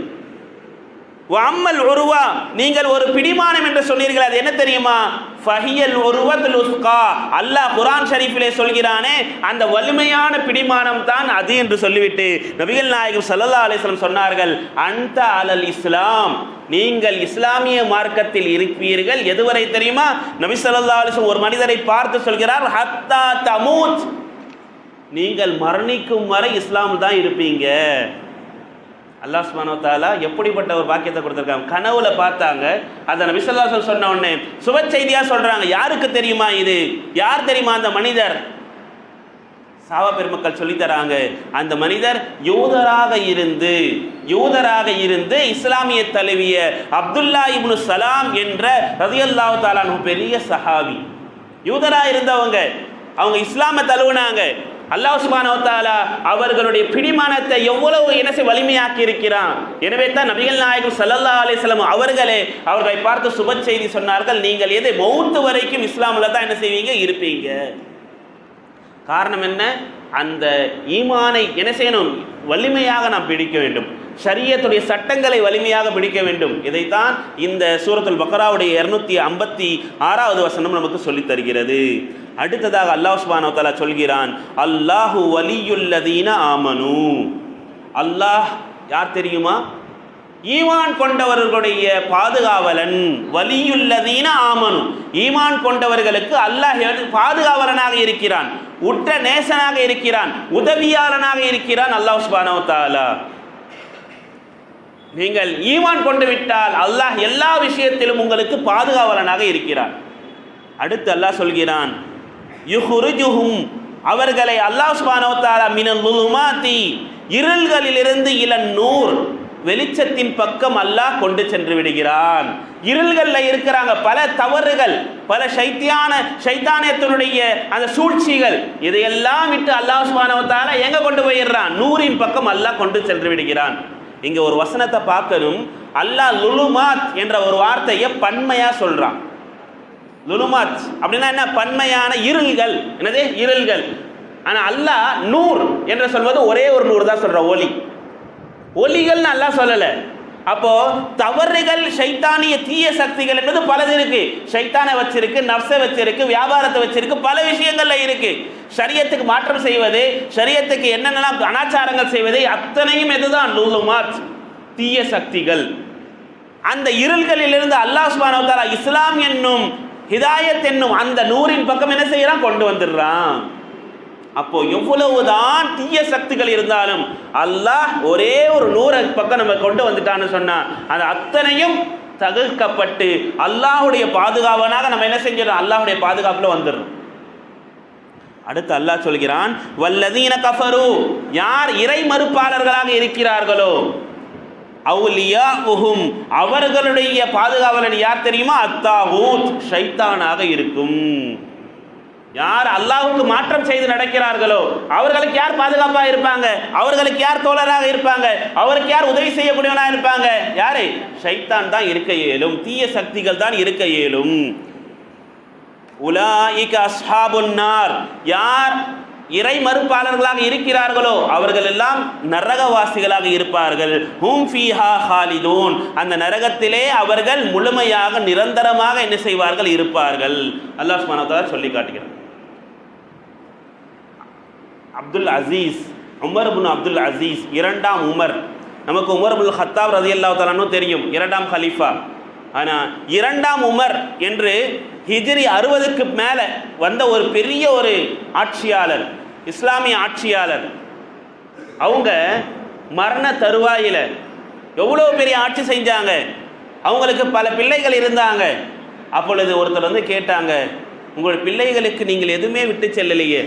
வ அம்மல் உருவா, நீங்கள் ஒரு பிடிமானம் என்று சொன்னீர்கள், அது என்ன தெரியுமா? ஃபஹியல் உருவத்துல் உஸ்கா, அல்லாஹ் குர்ஆன் ஷரீஃபிலே சொல்கிறானே, அந்த வலிமையான பிடிமானம் தான் அது என்று சொல்லிவிட்டு நபிகள் நாயகம் ஸல்லல்லாஹு அலைஹி வஸல்லம் சொன்னார்கள், அன்த அலல் இஸ்லாம், நீங்கள் இஸ்லாமிய மார்க்கத்தில் இருப்பீர்கள். எதுவரை தெரியுமா? நபி ஸல்லல்லாஹு அலைஹி வஸல்லம் ஒரு மனிதரை பார்த்து சொல்கிறார், ஹத்தா தமூத், நீங்கள் மரணிக்கும் வரை இஸ்லாம் தான் இருப்பீங்க. அல்லாஹ் சுப்ஹானஹு வ தஆலா எப்படிப்பட்ட ஒரு பாக்கியத்தை கொடுத்துருக்காங்க. கனவுல பார்த்தாங்க, அதை நபி ஸல்லல்லாஹு அலைஹி வஸல்லம் சொன்ன உடனே சுப செய்தியா சொல்றாங்க. யாருக்கு தெரியுமா இது? யார் தெரியுமா அந்த மனிதர்? சாவா பெருமக்கள் சொல்லி தராங்க, அந்த மனிதர் யூதராக இருந்து இஸ்லாமிய தழுவிய அப்துல்லா இப்னு சலாம் என்ற ரலியல்லாஹு தஆலா அன்ஹு பெரிய சஹாபி. யூதராக இருந்தவங்க, அவங்க இஸ்லாமை தழுவினாங்க. அல்லாஹ் சுப்ஹானஹு வ தஆலா அவர்களுடைய பிடிமானத்தை எவ்வளவு வலிமையாக்கி இருக்கிறான். எனவே தான் நபிகள் நாயகம் ஸல்லல்லாஹு அலைஹி வஸல்லம் அவர்களை பார்த்து சுப செய்தி சொன்னார்கள், நீங்கள் எதை மௌத் வரைக்கும் இஸ்லாமில் தான் என்ன செய்வீங்க, இருப்பீங்க. காரணம் என்ன? அந்த ஈமானை என்ன செய்யணும், வலிமையாக நாம் பிடிக்க வேண்டும். ஷரியத்துடைய சட்டங்களை வலிமையாக பிடிக்க வேண்டும். இதைத்தான் இந்த சூரத்துல் பக்ராவுடைய 256வது வசனம் நமக்கு சொல்லித் தருகிறது. அடுத்ததாக அல்லாஹ் சுப்ஹானஹு வ தஆலா சொல்கிறான், அல்லாஹு வலியுல்லதீன ஆமனு. அல்லாஹ் யார் தெரியுமா? ஈமான் கொண்டவர்களுடைய பாதுகாவலன். வலியுல்லதீன ஆமனு, ஈமான் கொண்டவர்களுக்கு அல்லாஹ் பாதுகாவலனாக இருக்கிறான், உற்ற நேசனாக இருக்கிறான், உதவியாளனாக இருக்கிறான் அல்லாஹ் சுப்ஹானஹு வ தஆலா. நீங்கள் ஈமான் கொண்டு விட்டால் அல்லாஹ் எல்லா விஷயத்திலும் உங்களுக்கு பாதுகாவலனாக இருக்கிறான். அடுத்து அல்லாஹ் சொல்கிறான், யுஹ்ரிஜுஹும், அவர்களை அல்லாஹ் சுப்ஹானஹு வ தஆலா மினல் லுலுமாத்தி, இருள்களிலிருந்து இலன் நூர், வெளிச்சத்தின் பக்கம் அல்லாஹ் கொண்டு சென்று விடுகிறான். இருள்கள்ல இருக்கிறாங்க, பல தவறுகள், பல ஷைத்தானியத்தினுடைய அந்த சூழ்ச்சிகள், இதையெல்லாம் விட்டு அல்லாஹ் சுப்ஹானஹு வ தஆலா எங்க கொண்டு போயிடுறான்? நூரின் பக்கம் அல்லாஹ் கொண்டு சென்று விடுகிறான். இங்க ஒரு வசனத்தை பார்க்கணும். அல்லாஹ் லுலுமாத் என்ற ஒரு வார்த்தையை பன்மையா சொல்றான். லுலுமாத் அப்படின்னா என்ன? பன்மையான இருள்கள். என்னது? இருள்கள். ஆனா அல்லாஹ் நூர் என்று சொல்வது ஒரே ஒரு நூர் தான் சொல்ற, ஒளி. ஒளிகள்னு அல்லாஹ் சொல்லல. அப்போ தவறுகள், ஷைத்தானிய தீய சக்திகள் என்பது பலது இருக்கு. ஷைத்தானை வச்சிருக்கு, நஃப்ஸை வச்சிருக்கு, வியாபாரத்தை வச்சிருக்கு, பல விஷயங்கள்ல இருக்கு. ஷரியத்துக்கு மாற்றம் செய்வது, ஷரியத்துக்கு என்னென்னலாம் அனாச்சாரங்கள் செய்வது, அத்தனையும் எதுதான்? லுலுமாத், தீய சக்திகள். அந்த இருள்களிலிருந்து அல்லாஹ் சுப்ஹானஹு வ தஆலா இஸ்லாம் என்னும் ஹிதாயத் என்னும் அந்த நூரின் பக்கம் என்ன செய்யறான்? கொண்டு வந்துடுறான். அப்போ எவ்வளவுதான் தீய சக்திகள் இருந்தாலும் அல்லாஹ் ஒரே ஒரு நூறு பக்கம் நம்ம கொண்டு வந்துட்டான்னு சொன்னா அந்த அத்தனையும் தவிர்க்கப்பட்டு அல்லாஹுடைய பாதுகாவனாக நம்ம என்ன செஞ்சிடறோம்? அல்லாஹுடைய பாதுகாப்புல வந்துடுறோம். அடுத்து அல்லாஹ் சொல்கிறான், வல்லதீன கஃபரு, யார் இறை மறுப்பாளர்களாக இருக்கிறார்களோ, அவுலியாஉஹும், அவர்களுடைய பாதுகாவலன் யார் தெரியுமா? அத்தாகூத், ஷைத்தானாக இருக்கும். யார் அல்லாஹ்வுக்கு மாற்றம் செய்து நடக்கிறார்களோ அவர்களுக்கு யார் பாதுகாப்பாக இருப்பாங்க? அவர்களுக்கு யார் தோழராக இருப்பாங்க? அவருக்கு யார் உதவி செய்யக்கூடியவனாக இருப்பாங்க? யாரு? ஷைத்தான் தான் இருக்க இயலும், தீய சக்திகள் தான் இருக்க இயலும். உலாயிக அஸ்ஹாபுன் நார், யார் இறை மறுப்பாளர்களாக இருக்கிறார்களோ அவர்கள் எல்லாம் நரகவாசிகளாக இருப்பார்கள். ஹும் ஃபீஹா ஹாலிதூன், அந்த நரகத்திலே அவர்கள் முழுமையாக நிரந்தரமாக என்ன செய்வார்கள்? இருப்பார்கள். அல்லாஹ் சுப்ஹானஹு வ தஆலா சொல்லி காட்டுகிறார். அப்துல் அசீஸ், உமர் இப்னு அப்துல் அசீஸ், இரண்டாம் உமர். நமக்கு உமர் இப்னுல் ஹத்தாப் ரலியல்லாஹு தஆலா அன்ஹு தெரியும், இரண்டாம் கலீஃபா. ஆனால் இரண்டாம் உமர் என்று ஹிஜ்ரி 60க்கு மேலே வந்த ஒரு பெரிய ஒரு ஆட்சியாளர், இஸ்லாமிய ஆட்சியாளர். அவங்க மரண தருவாயில் எவ்வளோ பெரிய ஆட்சி செஞ்சாங்க. அவங்களுக்கு பல பிள்ளைகள் இருந்தாங்க. அப்பொழுது ஒருத்தர் வந்து கேட்டாங்க, உங்கள் பிள்ளைகளுக்கு நீங்கள் எதுவுமே விட்டு செல்லலையே,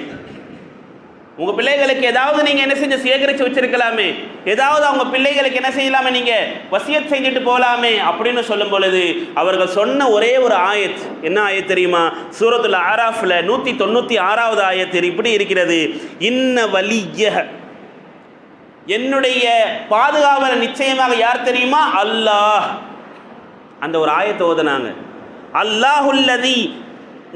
உங்கள் பிள்ளைகளுக்கு ஏதாவது நீங்கள் என்ன செஞ்சு சேகரித்து வச்சிருக்கலாமே, ஏதாவது அவங்க பிள்ளைகளுக்கு என்ன செய்யலாமே, நீங்கள் வசியத் செஞ்சுட்டு போகலாமே அப்படின்னு சொல்லும் பொழுது அவர்கள் சொன்ன ஒரே ஒரு ஆயத், என்ன ஆயத் தெரியுமா? சூரத்துல் ஆராஃப்ல 196வது ஆயத் இப்படி இருக்கிறது, இன்ன வலிய, என்னுடைய பாதுகாவலர் நிச்சயமாக யார் தெரியுமா? அல்லாஹ். அந்த ஒரு ஆயத்தை ஓதுனாங்க. அல்லாஹுல்லதி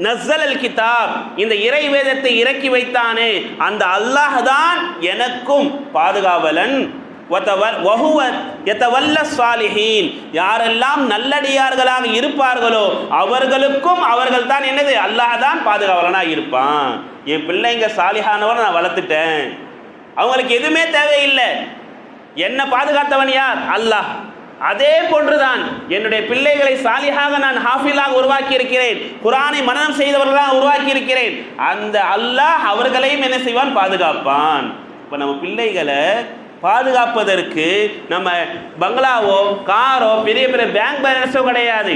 நஸ்ஸலல் கிதாப், இந்த இறை வேதத்தை இறக்கி வைத்தானே அந்த அல்லாஹ் தான் எனக்கும் பாதுகாவலன். யாரெல்லாம் நல்லடியார்களாக இருப்பார்களோ அவர்களுக்கும் அவர்கள் தான் என்னது? அல்லாஹ் தான் பாதுகாவலனாக இருப்பான். என் பிள்ளைங்க சாலிஹானவன் நான் வளர்த்துட்டேன், அவங்களுக்கு எதுவுமே தேவையில்லை, என்ன பாதுகாத்தவன் யார்? அல்லாஹ். அதே போன்றுதான் என்னுடைய பிள்ளைகளை சாலிஹாக நான் ஹாஃபிலாக உருவாக்கி இருக்கிறேன், குர்ஆனை மனனம் செய்தவர்களாக உருவாக்கி இருக்கிறேன். அந்த அல்லாஹ் அவர்களையும் என்ன செய்வான்? பாதுகாப்பான். இப்போ நம்ம பிள்ளைகளை பாதுகாப்பதற்கு நம்ம பங்களாவோ காரோ பெரிய பெரிய பேங்க் பேலன்ஸோ கிடையாது.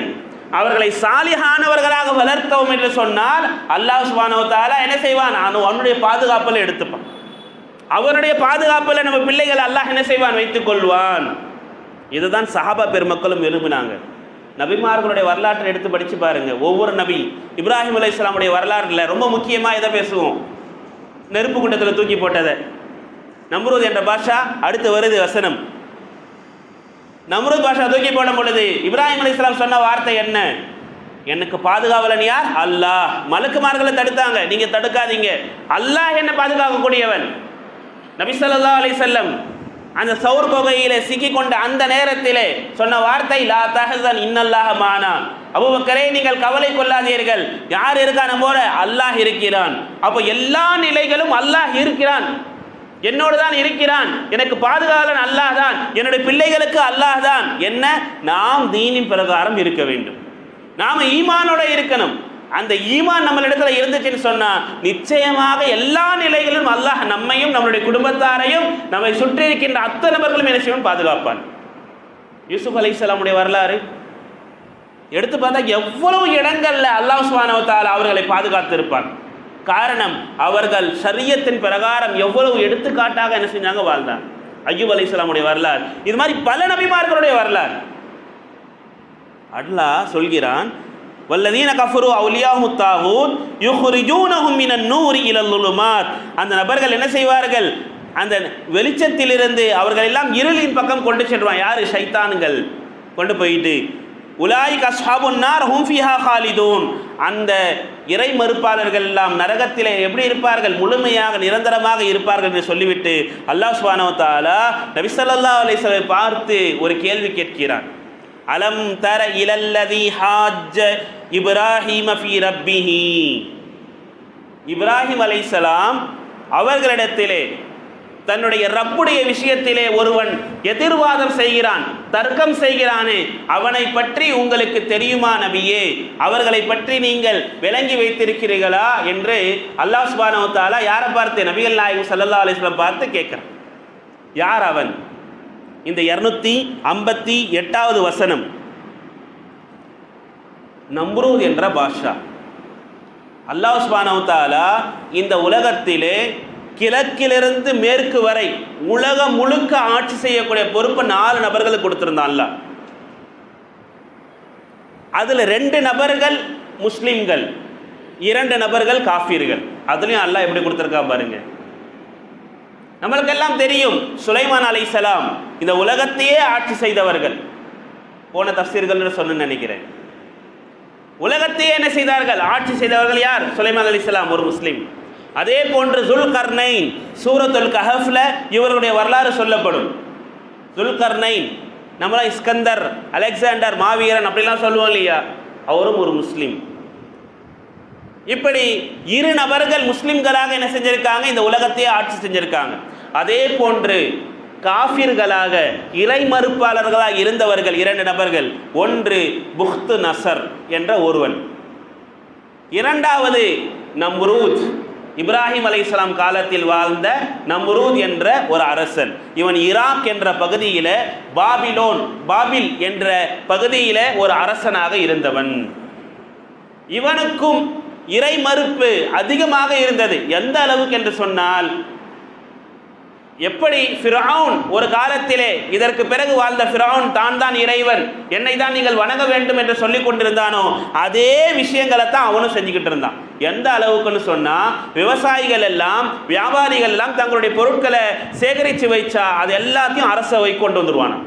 அவர்களை சாலிஹானவர்களாக வளர்த்தோம் என்று சொன்னால் அல்லாஹ் சுப்ஹானஹு வ தஆலா என்ன செய்வான்? அவனுடைய பாதுகாப்பில் எடுத்துப்பான். அவனுடைய பாதுகாப்பில் நம்ம பிள்ளைகள் அல்லாஹ் என்ன செய்வான்? வைத்துக் கொள்வான். இதுதான் சஹாபா பெருமக்களும் விரும்பினாங்க. நபிமார்களுடைய வரலாற்றை எடுத்து படித்து பாருங்க. ஒவ்வொரு நபி, இப்ராஹிம் அலைஹிஸ்ஸலாமுடைய வரலாற்றில் ரொம்ப முக்கியமாக எதை பேசுவோம்? நெருப்பு குண்டத்தில் தூக்கி போட்டதை. நம்ரூத் என்ற பாஷா அடுத்து வருது வசனம். நம்ரூத் பாஷா தூக்கி போடும் பொழுது இப்ராஹிம் அலைஹிஸ்ஸலாம் சொன்ன வார்த்தை என்ன? எனக்கு பாதுகாவலன் யார்? அல்லாஹ். மலக்குமார்களை தடுத்தாங்க, நீங்க தடுக்காதீங்க, அல்லாஹ் என்ன பாதுகாக்கக்கூடியவன். நபி ஸல்லல்லாஹு அலைஹி வஸல்லம் அந்த சௌர் குகையிலே சிக்கி கொண்ட அந்த நேரத்திலே சொன்ன வார்த்தை, லா தஹஸன் இன்னல்லாஹ மானா, அபூபக்கரே நீங்கள் கவலை கொள்ளாதீர்கள், யார் இருக்கான்? போல அல்லாஹ் இருக்கிறான். அப்போ எல்லா நிலைகளும் அல்லாஹ் இருக்கிறான், என்னோடு தான் இருக்கிறான், எனக்கு பாதுகாவலன் அல்லாஹ் தான், என்னுடைய பிள்ளைகளுக்கு அல்லாஹ் தான். என்ன? நாம் தீனின் பிரகாரம் இருக்க வேண்டும், நாம் ஈமானோட இருக்கணும். அந்த ஈமான் நம்மளிடத்துல இருந்துச்சுன்னு சொன்னா நிச்சயமாக எல்லா நிலைகளிலும் அல்லாஹ் நம்மையும் நம்மளுடைய குடும்பத்தாரையும் நம்மை சுற்றி இருக்கின்ற அத்தனை நபர்களும் என்ன செய்வான்? பாதுகாப்பான். யூசுப் அலைஹிஸ்ஸலாமுடைய வரலாறு எடுத்து பார்த்தா எவ்வளவு இடங்கள்ல அல்லாஹ் சுப்ஹானஹு வ தஆலா அவர்களை பாதுகாத்திருப்பான். காரணம், அவர்கள் ஷரியத்தின் பிரகாரம் எவ்வளவு எடுத்துக்காட்டாக என்ன செஞ்சாங்க? வாழ்ந்தாங்க. அய்யூப் அலைஹிஸ்ஸலாமுடைய வரலாறு, இது மாதிரி பல நபிமார்களுடைய வரலாறு. அல்லாஹ் சொல்கிறான், வல்லதீன கஃபரு அவுலியாஹும் தாகூத் யுக்ரிஜூனஹும் மினன் நூரி இலல் லுலுமாத், அந்த நபர்கள் என்ன செய்வார்கள்? அந்த வெளிச்சத்திலிருந்து அவர்கள் எல்லாம் இருளின் பக்கம் கொண்டு செல்வான். யாரு? ஷைத்தான்கள் கொண்டு போயிட்டு. உலாயிக அஸ்ஹாபுன் நார் ஹும் ஃபீஹா காலிதூன், அந்த இறை மறுப்பாளர்கள் எல்லாம் நரகத்திலே எப்படி இருப்பார்கள்? முழுமையாக நிரந்தரமாக இருப்பார்கள் என்று சொல்லிவிட்டு அல்லாஹ் சுப்ஹானஹு வ தஆலா நபி ஸல்லல்லாஹு அலைஹி வஸல்லம் பார்த்து ஒரு கேள்வி கேட்கிறான். அலம் தர இலல்லதி ஹாஜ்ஜ இப்ராஹீம ஃபீ ரப்பிஹி, இப்ராஹிம் அலைஹிஸ்ஸலாம் அவர்களிடத்திலே தன்னுடைய ரப்புடைய விஷயத்திலே ஒருவன் எதிர்வாதம் செய்கிறான், தர்க்கம் செய்கிறானே, அவனை பற்றி உங்களுக்கு தெரியுமா நபியே? அவர்களை பற்றி நீங்கள் விளங்கி வைத்திருக்கிறீர்களா என்று அல்லாஹ் சுப்ஹானஹு வ தஆலா யாரை பார்த்து? நபிகள் நாயகம் ஸல்லல்லாஹு அலைஹி வஸல்லம் பார்த்து கேட்கிறான். யார் அவன்? இந்த 258வது வசனம். நம்ரூத் என்ற பாஷா. அல்லாஹ் சுப்ஹானஹு வ தஆலா இந்த உலகத்திலே கிழக்கிலிருந்து மேற்கு வரை உலகம் முழுக்க ஆட்சி செய்யக்கூடிய பொறுப்பு 4 நபர்களுக்கு கொடுத்திருந்தான் அல்லாஹ். அதுல 2 நபர்கள் முஸ்லிம்கள், 2 நபர்கள் காஃபிர்கள். அதுலேயும் அல்லாஹ் எப்படி கொடுத்துருக்கா பாருங்க. நம்மளுக்கெல்லாம் தெரியும் சுலைமான் அலைஹிஸ்ஸலாம் இந்த உலகத்தையே ஆட்சி செய்தவர்கள். போன தஃசீர்கள் சொன்னு நினைக்கிறேன். உலகத்தையே என்ன செய்தார்கள்? ஆட்சி செய்தவர்கள் யார்? சுலைமான் அலைஹிஸ்ஸலாம், ஒரு முஸ்லீம். அதே போன்று துல்கர்னைன், சூரத்துல் கஹஃப்ல இவருடைய வரலாறு சொல்லப்படும். துல்கர்னைன், நம்மளாம் இஸ்கந்தர், அலெக்சாண்டர், மாவீரன் அப்படிலாம் சொல்லுவோம் இல்லையா, அவரும் ஒரு முஸ்லீம். இப்படி 2 நபர்கள் முஸ்லிம்களாக என்ன செஞ்சிருக்காங்க? இந்த உலகத்தையே ஆட்சி செஞ்சிருக்காங்க. அதே போன்று காஃபிர்களாக இறை மறுப்பாளர்களாக இருந்தவர்கள் 2 நபர்கள். ஒன்று புக்து நசர் என்ற ஒருவன், இரண்டாவது நம்ரூத், இப்ராஹிம் அலைஹிஸ்ஸலாம் காலத்தில் வாழ்ந்த நம்ரூத் என்ற ஒரு அரசன். இவன் ஈராக் என்ற பகுதியில் பாபில் என்ற பகுதியில் ஒரு அரசனாக இருந்தவன். இவனுக்கும் இறை மறுப்பு அதிகமாக இருந்தது. எந்த அளவுக்கு என்று சொன்னால், எப்படி ஃபிரௌன் ஒரு காலத்திலே இதற்கு பிறகு வாழ்ந்த ஃபிரௌன் தான் இறைவன், என்னை தான் நீங்கள் வணங்க வேண்டும் என்று சொல்லி கொண்டிருந்தானோ, அதே விஷயங்களை தான் அவனும் செஞ்சுக்கிட்டு இருந்தான். எந்த அளவுக்குன்னு சொன்னா, விவசாயிகள் எல்லாம், வியாபாரிகள் எல்லாம் தங்களுடைய பொருட்களை சேகரித்து வைச்சா அது எல்லாத்தையும் அரசவை கொண்டு வந்துடுவான்,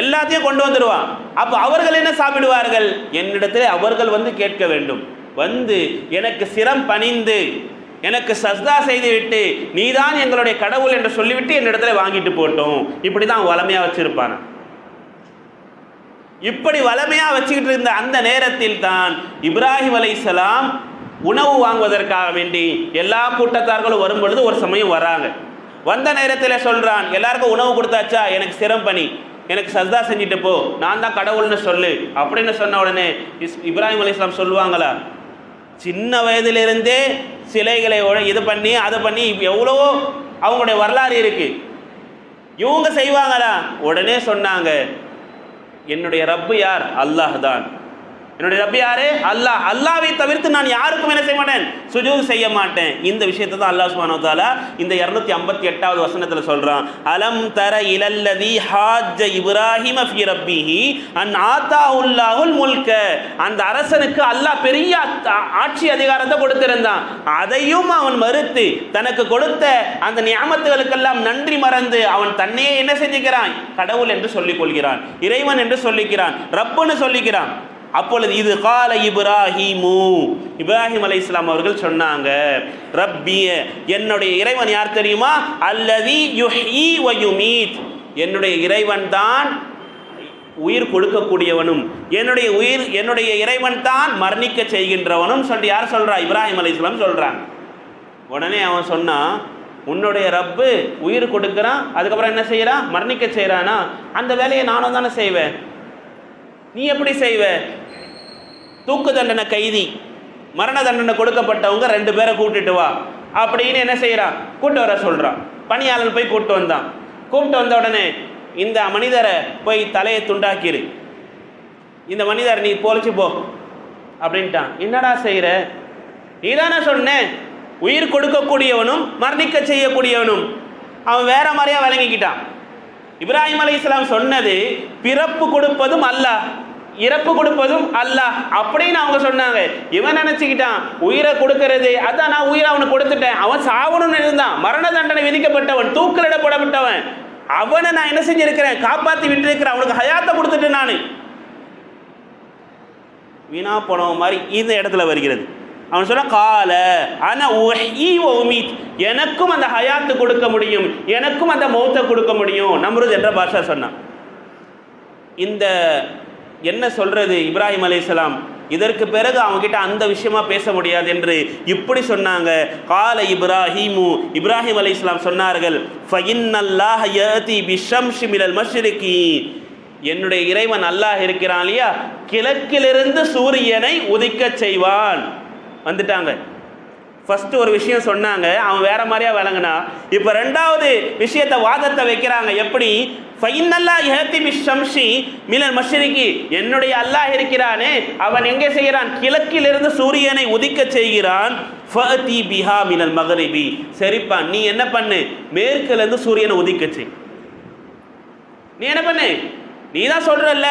எல்லாத்தையும் கொண்டு வந்துடுவான். அப்போ அவர்கள் என்ன சாப்பிடுவார்கள்? என்னிடத்தில் அவர்கள் வந்து கேட்க வேண்டும், வந்து எனக்கு சிரம் பணிந்து எனக்கு சஸ்தா செய்துவிட்டு நீதான் எங்களுடைய கடவுள் என்று சொல்லிவிட்டு என்னிடத்துல வாங்கிட்டு போட்டோம். இப்படி தான் வளமையாக வச்சிருப்பான. இப்படி வளமையாக வச்சுக்கிட்டு இருந்த அந்த நேரத்தில் தான் இப்ராஹிம் அலைஹிஸ்ஸலாம் உணவு வாங்குவதற்காக வேண்டி எல்லா கூட்டத்தார்களும் வரும் பொழுது ஒரு சமயம் வராங்க. வந்த நேரத்தில் சொல்றான், எல்லாருக்கும் உணவு கொடுத்தாச்சா, எனக்கு சிரம் பண்ணி எனக்கு சஸ்தா செஞ்சுட்டு போ, நான் தான் கடவுள்னு சொல்லு அப்படின்னு சொன்ன உடனே இப்ராஹிம் அலைஹிஸ்ஸலாம் சொல்லுவாங்களா? சின்ன வயதிலிருந்தே சிலைகளை இது பண்ணி அதை பண்ணி எவ்வளவோ அவங்களுடைய வரலாறு இருக்கு. இவங்க செய்வாங்களா? உடனே சொன்னாங்க, என்னுடைய ரப்பு யார்? அல்லாஹ் தான். என்னுடைய ரப்பு யாரு? அல்லாஹ். அல்லாஹ்வை தவிர்த்து நான் யாருக்கும் என்ன செய்ய மாட்டேன்? சுஜூத் செய்ய மாட்டேன். இந்த விஷயத்தை தான் அல்லாஹ் சுப்ஹானஹு வ தஆலா இந்த 258வது வசனத்தில் சொல்றான். அலம் தர இலல்லதி ஹாஜ்ஜ இப்ராஹிம ஃபீ ரப்பிஹி அன் ஆதாஹுல்லாஹுல் முல்க. அந்த அரசனுக்கு அல்லாஹ் பெரிய ஆட்சி அதிகாரத்தை கொடுத்திருந்தான். அதையும் அவன் மறுத்து தனக்கு கொடுத்த அந்த நியாமத்துகளுக்கெல்லாம் நன்றி மறந்து அவன் தன்னையே என்ன செஞ்சுக்கிறான்? கடவுள் என்று சொல்லிக் கொள்கிறான், இறைவன் என்று சொல்லிக்கிறான், ரப்புன்னு சொல்லிக்கிறான். அப்பொழுது இது கால இப்ராஹிம் அலைஹிஸ்ஸலாம் அவர்கள் சொன்னாங்க, ரப்பிய, என்னுடைய இறைவன் யார் தெரியுமா? அல்லதி யுஹ்யி வ யுமீத். என்னுடைய இறைவன் தான் உயிர் கொடுக்கக்கூடியவனும், என்னுடைய இறைவன் தான் மரணிக்க செய்கின்றவனும் சொல்லி யார் சொல்றா? இப்ராஹிம் அலைஹிஸ்ஸலாம் சொல்றாங்க. உடனே அவன் சொன்னான், உன்னுடைய ரப்பு உயிர் கொடுக்குறான், அதுக்கப்புறம் என்ன செய்யறான்? மரணிக்க செய்யறானா? அந்த வேலையை நானும் தானே செய்வேன், நீ எப்படி செய்வ? தூக்கு தண்டனை கைதி, மரண தண்டனை கொடுக்கப்பட்டவங்க 2 பேரை கூட்டிட்டு வா அப்படின்னு என்ன செய்யறான்? கூட்டு வர சொல்றான். பணியாளன் போய் கூப்பிட்டு வந்தான். கூப்பிட்டு வந்த உடனே, இந்த மனிதரை போய் தலையை துண்டாக்கிரு, இந்த மனிதர் நீ பொழைச்சு போ அப்படின்ட்டான். என்னடா செய்யற? நீ தானே சொன்ன உயிர் கொடுக்கக்கூடியவனும் மரணிக்க செய்யக்கூடியவனும். அவன் வேற மாதிரியா விளங்கிக்கிட்டான். இப்ராஹிம் அலைஹிஸ்ஸலாம் சொன்னது பிறப்பு கொடுப்பதும் அல்லாஹ், இறப்பு கொடுப்பதும் அல்லாஹ் அப்படின்னு அவங்க சொன்னாங்க. இவன் நினைச்சுக்கிட்டான் உயிரை கொடுக்கறது, அதான் நான் உயிரை அவனுக்கு கொடுத்துட்டேன், அவன் சாவணும்னு இருந்தான், மரண தண்டனை விதிக்கப்பட்டவன், தூக்கிலிடப்பட்டவன், அவனை நான் என்ன செஞ்சிருக்கிறேன்? காப்பாற்றி விட்டுருக்கிறேன், அவனுக்கு ஹயாத்தை கொடுத்துட்டு நான். வீணா போனவன் மாதிரி இந்த இடத்துல வருகிறது. அவன் சொன்ன கால ஆனா எனக்கும் அந்த ஹயாத்து கொடுக்க முடியும், எனக்கும் அந்த மௌத்தை கொடுக்க முடியும் நம்ரூத் என்ற பாஷா சொன்னான். இந்த என்ன சொல்றது இப்ராஹிம் அலைஹிஸ்ஸலாம் இதற்கு பிறகு அவங்ககிட்ட அந்த விஷயமா பேச முடியாது என்று இப்படி சொன்னாங்க. கால இப்ராஹிம் அலைஹிஸ்ஸலாம் சொன்னார்கள், ஃபஇன்னல்லாஹ யஅதி பிஷம்ஸி மினல் மஷ்ரிகி. என்னுடைய இறைவன் அல்லாஹ் இருக்கிறான் இல்லையா, கிழக்கிலிருந்து சூரியனை உதிக்க செய்வான். வந்துட்டாங்க. ஃபர்ஸ்ட் ஒரு விஷயம் சொன்னாங்க, அவன் வேற மாதிரியா விளங்குனா. இப்போ 2வது விஷயத்தை வாதத்தை வைக்கிறாங்க. எப்படி? ஃபைனல்லாஹ் யஹதி பிஷம்ஸி மினல் மஷ்ரிகி. என்னுடைய அல்லாஹ் இருக்கிறானே அவன் எங்கே செய்கிறான்? கிழக்கிலிருந்து சூரியனை உதிக்க செய்கிறான். ஃபஅதி பிஹா மினல் மக்ரிபி. சரிப்பா, நீ என்ன பண்ணு? மேற்கிலிருந்து சூரியனை உதிக்க செய். நீ என்ன பண்ணு? நீ தான் சொல்றல்ல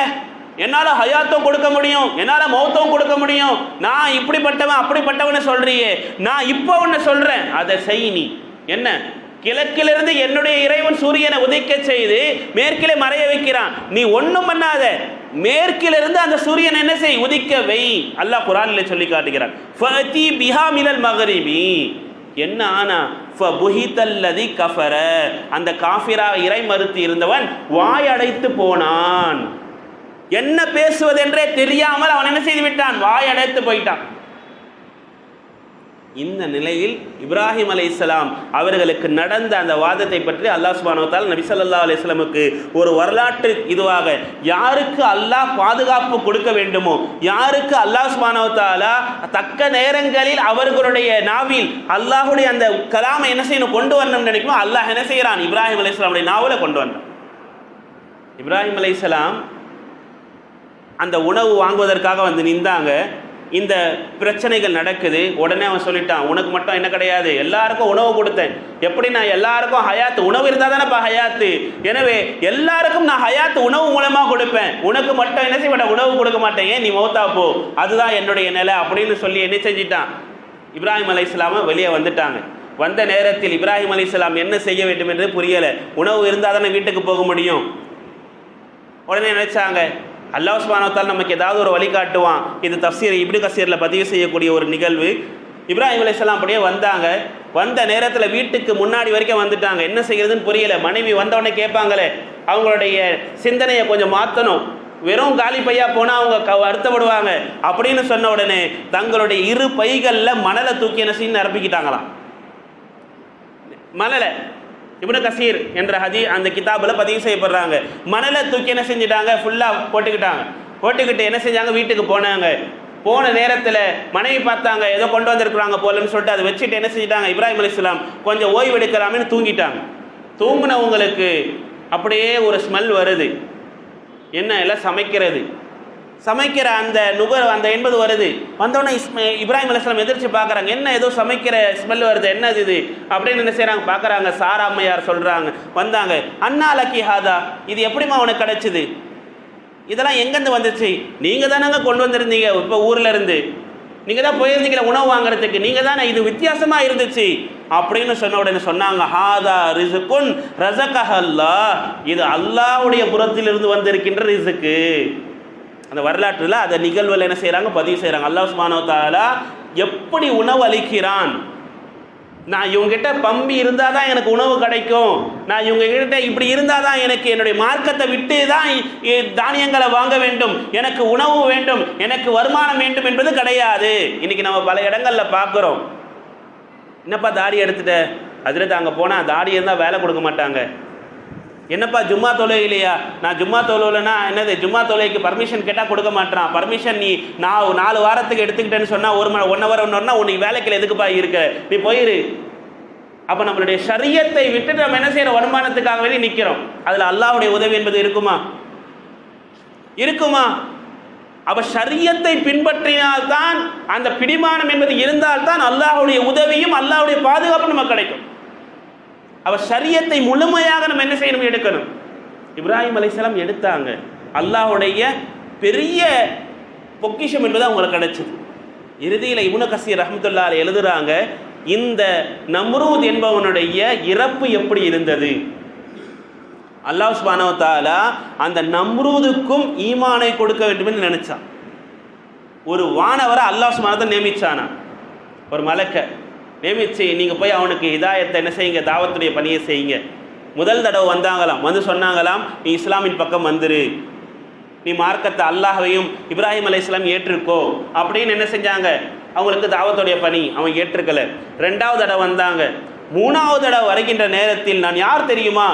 என்னால் ஹயாத்தும் கொடுக்க முடியும், என்னால் மௌத்தும் கொடுக்க முடியும், நான் இப்படிப்பட்டவன் அப்படிப்பட்டவன்னு சொல்றியே, நான் இப்போ ஒன்று சொல்கிறேன், அதை செய். நீ என்ன, கிழக்கிலிருந்து என்னுடைய இறைவன் சூரியனை உதிக்க செய்து மேற்கிலே மறைய வைக்கிறான், நீ ஒன்றும் பண்ணாத, மேற்கிலிருந்து அந்த சூரியன் என்ன செய், உதிக்க வை. அல்லாஹ் குர்ஆனில் சொல்லி காட்டுகிறான். ஃபஅதி பிஹா மினல் மக்ரிபி, என்ன ஆனா ஃபபுஹிதல்லதி கஃபர, அந்த காஃபிராக இறை மறுத்து இருந்தவன் வாய் அடைத்து போனான். என்ன பேசுவதென்றே தெரியாமல் அவன் என்ன செய்து விட்டான், வாய் அடைத்து போயிட்டான். இந்த நிலையில் இப்ராஹிம் அலைஹிஸ்ஸலாம் அவர்களுக்கு நடந்த அந்த வாதத்தை பற்றி அல்லாஹ் சுப்ஹானஹு வ தஆலா நபி ஸல்லல்லாஹு அலைஹி வஸல்லமுக்கு ஒரு வரலாற்று இதுவாக, யாருக்கு அல்லாஹ் பாதுகாப்பு கொடுக்க வேண்டுமோ, யாருக்கு அல்லாஹ் சுப்ஹானஹு வ தஆலா தக்க நேரங்களில் அவர்களுடைய நாவில் அல்லாஹ்வுடைய அந்த கலாமை என்ன செய்யணும், கொண்டு வரணும்னு நினைக்குமோ, அல்லாஹ் என்ன செய்கிறான், இப்ராஹிம் அலைஹிஸ்ஸலாமுடைய நாவலை கொண்டு வந்தான். இப்ராஹிம் அலைஹிஸ்ஸலாம் அந்த உணவு வாங்குவதற்காக வந்து நின்றாங்க. இந்த பிரச்சனைகள் நடக்குது. உடனே அவன் சொல்லிட்டான், உனக்கு மட்டும் என்ன கிடையாது, எல்லாருக்கும் உணவு கொடுத்தேன். எப்படி நான் எல்லாருக்கும் ஹயாத்து, உணவு இருந்தால் தானேப்பா ஹயாத்து, எனவே எல்லாருக்கும் நான் ஹயாத்து உணவு மூலமாக கொடுப்பேன், உனக்கு மட்டும் என்ன செய்ய மாட்டேன், உணவு கொடுக்க மாட்டேன், நீ மௌத்தா போ, அதுதான் என்னுடைய நிலை அப்படின்னு சொல்லி என்ன செஞ்சிட்டான். இப்ராஹிம் அலைஹிஸ்ஸலாம் வெளியே வந்துட்டாங்க. வந்த நேரத்தில் இப்ராஹிம் அலைஹிஸ்ஸலாம் என்ன செய்ய வேண்டும் என்று புரியலை. உணவு இருந்தால் தானே வீட்டுக்கு போக முடியும். உடனே நினைச்சாங்க, அல்லாஹ் சுப்ஹானஹு வ தஆலா நமக்கு ஏதாவது ஒரு வழி காட்டுவான். இது தஃப்சீர் இப்னு கஸீரில் பதிவு செய்யக்கூடிய ஒரு நிகழ்வு. இப்ராஹிம் அலைஹிஸ்ஸலாம் அப்படியே வந்தாங்க. வந்த நேரத்தில் வீட்டுக்கு முன்னாடி வரைக்கும் வந்துட்டாங்க. என்ன செய்கிறதுன்னு புரியலை. மனைவி வந்தவுடனே கேட்பாங்களே, அவங்களுடைய சிந்தனையை கொஞ்சம் மாற்றணும். வெறும் காலி பையா போனால் அவங்க வருத்தப்படுவாங்க. அப்படின்னு சொன்ன உடனே தங்களுடைய இரு பைகளில் மணலை தூக்கி என்ன செய்ய நிரப்பிக்கிட்டாங்களாம். மணலை இப்னு கஸீர் என்ற அந்த கிதாபில் பதிவு செய்யப்படுறாங்க. மணலை தூக்கி என்ன செஞ்சிட்டாங்க, ஃபுல்லாக போட்டுக்கிட்டு என்ன செஞ்சாங்க, வீட்டுக்கு போனாங்க. போன நேரத்தில் மனைவி பார்த்தாங்க, ஏதோ கொண்டு வந்திருக்கிறாங்க போலன்னு சொல்லிட்டு அதை வச்சுட்டு என்ன செஞ்சிட்டாங்க, இப்ராஹிம் அலைஹிஸ்ஸலாம் கொஞ்சம் ஓய்வு எடுக்கலாமேன்னு தூங்கிட்டாங்க. தூங்கினவங்களுக்கு அப்படியே ஒரு ஸ்மெல் வருது. என்ன, எல்லாம் சமைக்கிற அந்த அந்த என்பது வருது. வந்தோடனே இப்ராஹிம் அலைஹிஸ்ஸலாம் எதிர்த்து பார்க்குறாங்க, என்ன ஏதோ சமைக்கிற ஸ்மெல் வருது, என்னது இது அப்படின்னு என்ன செய்கிறாங்க, பார்க்குறாங்க. சாரா அம்மையார் சொல்கிறாங்க, வந்தாங்க, அண்ணா லக்கி ஹாதா, இது எப்படிமா உனக்கு கிடச்சிது, இதெல்லாம் எங்கேருந்து வந்துச்சு, நீங்கள் தானங்க கொண்டு வந்திருந்தீங்க, இப்போ ஊரில் இருந்து நீங்கள் தான் போயிருந்தீங்களா உணவு வாங்குறதுக்கு, நீங்கள் தானே, இது வித்தியாசமாக இருந்துச்சு அப்படின்னு சொன்ன உடனே சொன்னாங்க, ஹாதா ரிசுக்குன் ரஸகஹல்லாஹ், இது அல்லாஹ்வுடைய புறத்திலிருந்து வந்திருக்கின்ற ரிசுக்கு. அந்த வரலாற்றில் அந்த நிகழ்வுகள் என்ன செய்கிறாங்க, பதிவு செய்கிறாங்க. அல்லாஹ் சுப்ஹானஹு வ தஆலா எப்படி உணவு அளிக்கிறான், நான் இவங்ககிட்ட பம்பி இருந்தால் தான் எனக்கு உணவு கிடைக்கும், நான் இவங்ககிட்ட இப்படி இருந்தால் தான் எனக்கு என்னுடைய மார்க்கத்தை விட்டு தான் தானியங்களை வாங்க வேண்டும், எனக்கு உணவு வேண்டும், எனக்கு வருமானம் வேண்டும் என்பது கிடையாது. இன்றைக்கி நம்ம பல இடங்களில் பார்க்குறோம், என்னப்பா தாடி எடுத்துட்ட, அதில் அங்கே போனால் தாடி இருந்தால் வேலை கொடுக்க மாட்டாங்க. என்னப்பா ஜும்மா தொழுகை இல்லையா, நான் ஜும்மா தொழுலைன்னா என்னது, ஜும்மா தொழுகைக்கு பர்மிஷன் கேட்டால் கொடுக்க மாட்டான். பர்மிஷன் நீ நான் 4 வாரத்துக்கு எடுத்துக்கிட்டேன்னு சொன்னால் 1 ஹவர் ஒன்றுனா உனக்கு வேலைக்கு எதுக்குப்பா இருக்க, நீ போயிரு. அப்போ நம்மளுடைய ஷரியத்தை விட்டுட்டு நம்ம என்ன செய்கிற, வருமானத்துக்காக வேண்டி நிற்கிறோம். அதில் அல்லாஹ்வுடைய உதவி என்பது இருக்குமா? அப்போ ஷரியத்தை பின்பற்றினால்தான், அந்த பிடிமானம் என்பது இருந்தால்தான் அல்லாஹ்வுடைய உதவியும் அல்லாஹ்வுடைய பாதுகாப்பும் நமக்கு கிடைக்கும். அவர் ஷரியத்தை முழுமையாக நம்ம என்ன செய்யணும், எடுக்கணும். இப்ராஹிம் அலைஹிஸ்ஸலாம் எடுத்தாங்க. அல்லாஹ்வுடைய பெரிய பொக்கிஷம் என்பது அவங்களுக்கு கிடைச்சது. இறுதியில் இப்னு கஸீர் ரஹ்மத்துல்லாஹி அலைஹி எழுதுறாங்க, இந்த நம்ரூத் என்பவனுடைய இறப்பு எப்படி இருந்தது, அல்லாஹ் சுப்ஹானஹு வ தஆலா அந்த நம்ரூதுக்கும் ஈமானை கொடுக்க வேண்டும் என்று நினைச்சான். ஒரு வானவரை அல்லாஹ் சுப்ஹானஹு வ தஆலா நியமிச்சானா, ஒரு மலக்கை நியமிச்சு, நீங்கள் போய் அவனுக்கு ஹிதாயத்தை என்ன செய்யுங்க, தாவத்துடைய பணியை செய்யுங்க. முதல் தடவை வந்தாங்களாம், வந்து சொன்னாங்களாம், நீ இஸ்லாமின் பக்கம் வந்துரு, நீ மார்க்கத்தை அல்லாஹ்வையும் இப்ராஹிம் அலைஹிஸ்ஸலாம் ஏற்றுக்கோ அப்படின்னு என்ன செஞ்சாங்க, அவங்களுக்கு தாவத்துடைய பணி அவன் ஏற்றுக்கலை. 2வது தடவை வந்தாங்க. 3வது தடவை வருகின்ற நேரத்தில், நான் யார் தெரியுமா,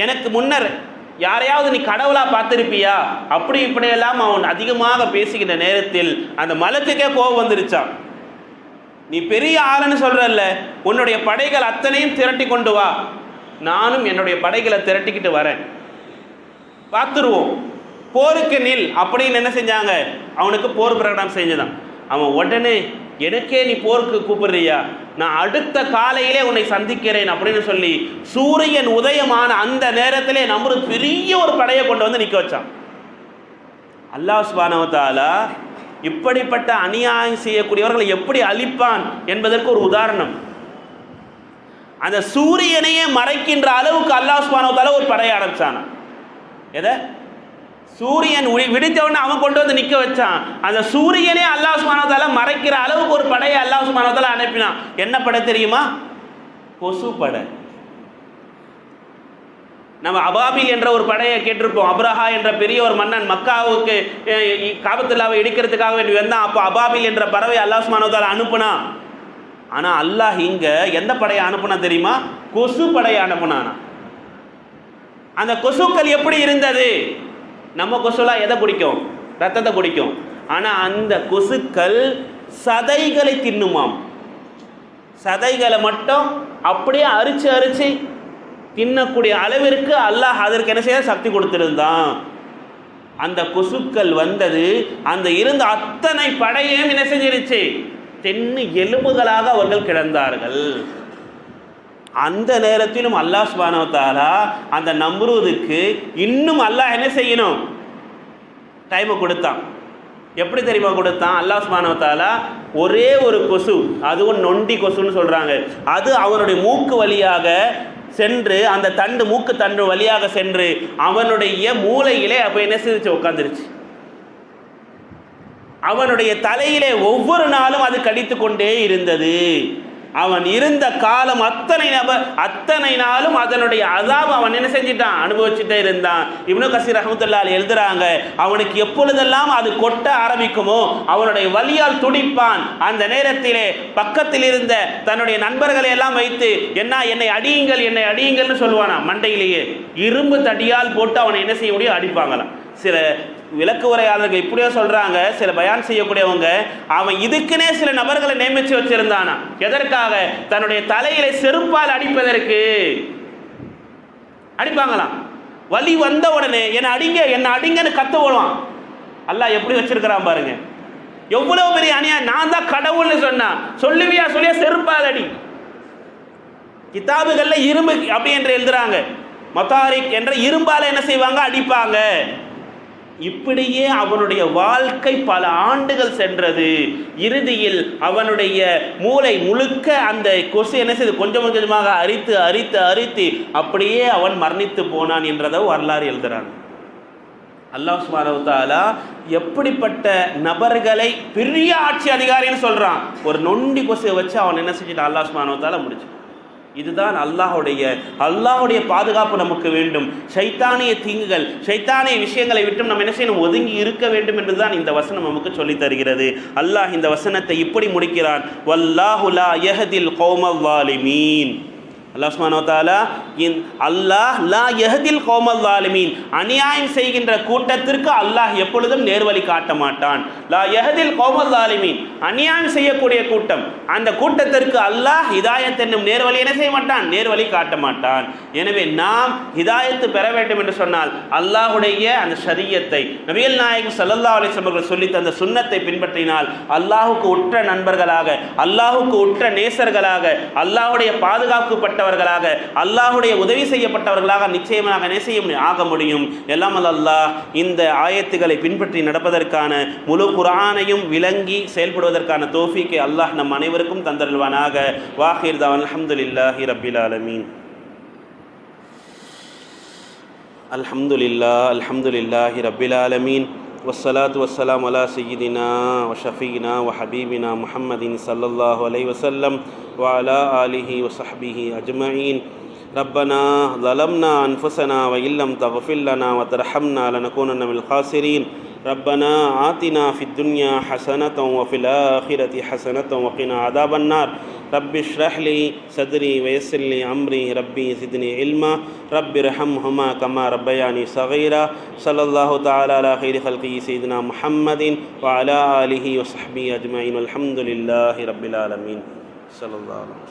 எனக்கு முன்னர் யாரையாவது நீ கடவுளாக பார்த்துருப்பியா, அப்படி இப்படியெல்லாம் அவன் அதிகமாக பேசுகின்ற நேரத்தில் அந்த மலக்குக்கே கோபம் வந்துருச்சான். நீ பெரிய ஆளுன்னு சொல்கிறல்ல, உன்னுடைய படைகள் அத்தனையும் திரட்டி கொண்டு வா, நானும் என்னுடைய படைகளை திரட்டிக்கிட்டு வரேன், பார்த்துருவோம், போருக்கு நில் அப்படின்னு என்ன செஞ்சாங்க, அவனுக்கு போர் பிரகடனம் செஞ்சுதான். அவன் உடனே, எனக்கே நீ போருக்கு கூப்பிடுறியா, நான் அடுத்த காலையிலே உன்னை சந்திக்கிறேன் அப்படின்னு சொல்லி சூரியன் உதயமான அந்த நேரத்திலே நம்ரூத் பெரிய ஒரு படையை கொண்டு வந்து நிற்க வச்சான். அல்லாஹ் சுப்ஹானஹு வ தஆலா இப்படிப்பட்ட அநியாயம் செய்யக்கூடியவர்களை எப்படி அழிப்பான் என்பதற்கு ஒரு உதாரணம். அந்த சூரியனையே மறைக்கின்ற அளவுக்கு அல்லாஹ் சுப்ஹானஹு வ தஆலா ஒரு படையை ஆரம்பிச்சான். எதை? சூரியன் விடித்தவொடனே அவன் கொண்டு வந்து நிற்க வச்சான். அந்த சூரியனே அல்லாஹ் சுப்ஹானஹு வ தஆலா மறைக்கிற அளவுக்கு ஒரு படையை அல்லாஹ் சுப்ஹானஹு வ தஆலா அனுப்பினான். என்ன படை தெரியுமா? கொசு படை. நம்ம அபாபில் என்ற ஒரு படையை கேட்டிருப்போம். அப்ரஹா என்ற பெரிய ஒரு மன்னன் மக்காவுக்கு காபத்துல்லாவை இடிக்கிறதுக்காக வேண்டி வந்தான். அப்போ அபாபில் என்ற பறவை அல்லாஹ் சுப்ஹானஹு வ தஆலா அனுப்புனான். ஆனால் அல்லாஹ் இங்க எந்த படையை அனுப்புனா தெரியுமா? கொசு படையை அனுப்புனானா. அந்த கொசுக்கள் எப்படி இருந்தது? நம்ம கொசுலாம் எதை குடிக்கும்? ரத்தத்தை குடிக்கும். ஆனால் அந்த கொசுக்கள் சதைகளை தின்னுமாம். சதைகளை மட்டும் அப்படியே அரிச்சு அரிச்சு தின்னக்கூடிய அளவிற்கு அல்லாஹ் அதற்கு என்ன செய்ய சக்தி கொடுத்திருந்தான். அந்த கொசுக்கள் வந்தது, அந்த இருந்த அத்தனை படையையும் என்ன செஞ்சிருச்சு? தென்னு எலும்புகளாக அவர்கள் கிடந்தார்கள். அந்த நேரத்திலும் அல்லாஹ் சுப்ஹானஹு வ தஆலா அந்த நம்ரூதுக்கு இன்னும் அல்லாஹ் என்ன செய்யணும்? டைமை கொடுத்தான். எப்படி தெரியுமா கொடுத்தான்? அல்லாஹ் சுப்ஹானஹு வ தஆலா ஒரே ஒரு கொசு, அதுவும் நொண்டி கொசுன்னு சொல்றாங்க, அது அவனுடைய மூக்கு வழியாக சென்று அந்த தண்டு மூக்கு தண்டு வழியாக சென்று அவனுடைய மூளையிலே அப்போ என்ன செஞ்சு உட்காந்துருச்சு. அவனுடைய தலையிலே ஒவ்வொரு நாளும் அது கடித்து கொண்டே இருந்தது. அவன் இருந்த காலம் அத்தனை நாளும் அதனுடைய அஸாப் அவன் என்ன செஞ்சிட்டான்? அனுபவிச்சுட்டே இருந்தான். இப்னு கஸீர் ரஹ்மத்துல்லாஹி அலைஹி எழுதுறாங்க, அவனுக்கு எப்பொழுதெல்லாம் அது கொட்ட ஆரம்பிக்குமோ அவனுடைய வலியால் துடிப்பான். அந்த நேரத்திலே பக்கத்தில் இருந்த தன்னுடைய நண்பர்களை எல்லாம் வைத்து என்னை அடியுங்கள்னு சொல்லுவானா. மண்டையிலேயே இரும்பு தடியால் போட்டு அவனை என்ன செய்ய முடியும்? அடிப்பாங்களாம். சில விளக்கு உரையாளர்கள் இப்படியோ சொல்றாங்க, சில பயான் செய்யக்கூடியவங்க, அவன் இதுக்குன்னே சில நபர்களை நியமிச்சு வச்சிருந்தானா. எதற்காக? தன்னுடைய தலையில செருப்பால் அடிப்பதற்கு. அடிப்பாங்களாம். வலி வந்த உடனே என்ன அடிங்கன்னு கத்து ஓடுவான். அல்லாஹ் எப்படி வச்சிருக்கிறான் பாருங்க. எவ்வளவு பெரிய அநியாயம். நான் தான் கடவுள்னு சொன்னா சொல்லுவியா? சொல்லியா செருப்பால் அடி. கிதாபுகள்ல இரும்பு அப்படி என்று எழுதுறாங்க. மத்தாரிக் என்ற இரும்பால என்ன செய்வாங்க? அடிப்பாங்க. இப்படியே அவனுடைய வாழ்க்கை பல ஆண்டுகள் சென்றது. இறுதியில் அவனுடைய மூளை முழுக்க அந்த கொசு என்ன செய்து கொஞ்சம் கொஞ்சமாக அரித்து அரித்து அரித்து அப்படியே அவன் மரணித்து போனான் என்றதை வரலாறு எழுதுறான். அல்லாஹ் சுப்ஹானஹு வ தஆலா எப்படிப்பட்ட நபர்களை பெரிய ஆட்சி அதிகாரின்னு சொல்றான். ஒரு நொண்டி கொசுவை வச்சு அவன் என்ன செஞ்சுட்டான்? அல்லாஹ் சுப்ஹானஹு வ தஆலா முடிச்சு. இதுதான் அல்லாஹ்வுடைய பாதுகாப்பு நமக்கு வேண்டும். ஷைத்தானிய தீங்குகள், ஷைத்தானிய விஷயங்களை விட்டு நம்ம என்ன செய்யணும்? ஒதுங்கி இருக்க வேண்டும் என்றுதான் இந்த வசனம் நமக்கு சொல்லி தருகிறது. அல்லாஹ் இந்த வசனத்தை இப்படி முடிக்கிறான், வல்லாஹு லா யஹ்தில் கௌமல் ஸாலிமீன். அல்லாஹ் சுப்ஹானஹு வ தஆலா அல்லாஹ் லா யஹ்தில் கௌமல் ஸாலிமீன், அநியாயம் செய்கின்ற கூட்டத்திற்கு அல்லாஹ் எப்பொழுதும் நேர்வழி காட்ட மாட்டான். லா யஹ்தில் கௌமல் ஸாலிமீன், அநியாயம் செய்யக்கூடிய கூட்டம், அந்த கூட்டத்திற்கு அல்லாஹ் ஹிதாயத் என்னும் நேர்வழி என்ன செய்ய மாட்டான்? நேர்வழி காட்ட மாட்டான். எனவே நாம் ஹிதாயத்து பெற வேண்டும் என்று சொன்னால் அல்லாஹ்வுடைய அந்த ஷரியத்தை, நபிகள் நாயகம் ஸல்லல்லாஹு அலைஹி வஸல்லம் அவர்கள் சொல்லி தந்த சுன்னத்தை பின்பற்றினால் அல்லாஹ்வுக்கு உற்ற நண்பர்களாக, அல்லாஹ்வுக்கு உற்ற நேசர்களாக, அல்லாஹ்வுடைய பாதுகாக்கப்பட்ட அல்லாஹ்வுடைய உதவி செய்யப்பட்டவர்களாக நிச்சயமாக என்ன செய்ய முடியும்? ஆக முடியும். எல்லாம் அல்லாஹ் இந்த ஆயத்துக்களை பின்பற்றி நடப்பதற்கான முழு குர்ஆனையும் விளங்கி செயல்படுவதற்கான தௌஃபீக்கை அல்லாஹ் நம் அனைவருக்கும் தந்தருள்வானாக. வாஹிர் தஅவானா அல்ஹம்துலில்லாஹி ரப்பில் ஆலமீன். அல்ஹம்துலில்லாஹி ரப்பில் ஆலமீன். والصلاة والسلام على سيدنا وشفينا وحبيبنا محمد صلى الله عليه وسلم وعلى آله وصحبه أجمعين. ربنا ظلمنا أنفسنا وإن لم تغفر لنا وترحمنا لنكونن من الخاسرين. ربنا آتنا في الدنيا حسنة وفي الآخرة حسنة وقنا عذاب النار. رب اشرح لي صدري ويسر لي أمري ربي زدني علما رب ارحمهما كما ربياني صغيرا. صلى الله تعالى على خير خلقه سيدنا محمد وعلى آله وصحبه أجمعين والحمد لله رب العالمين. صلى الله عليه وسلم.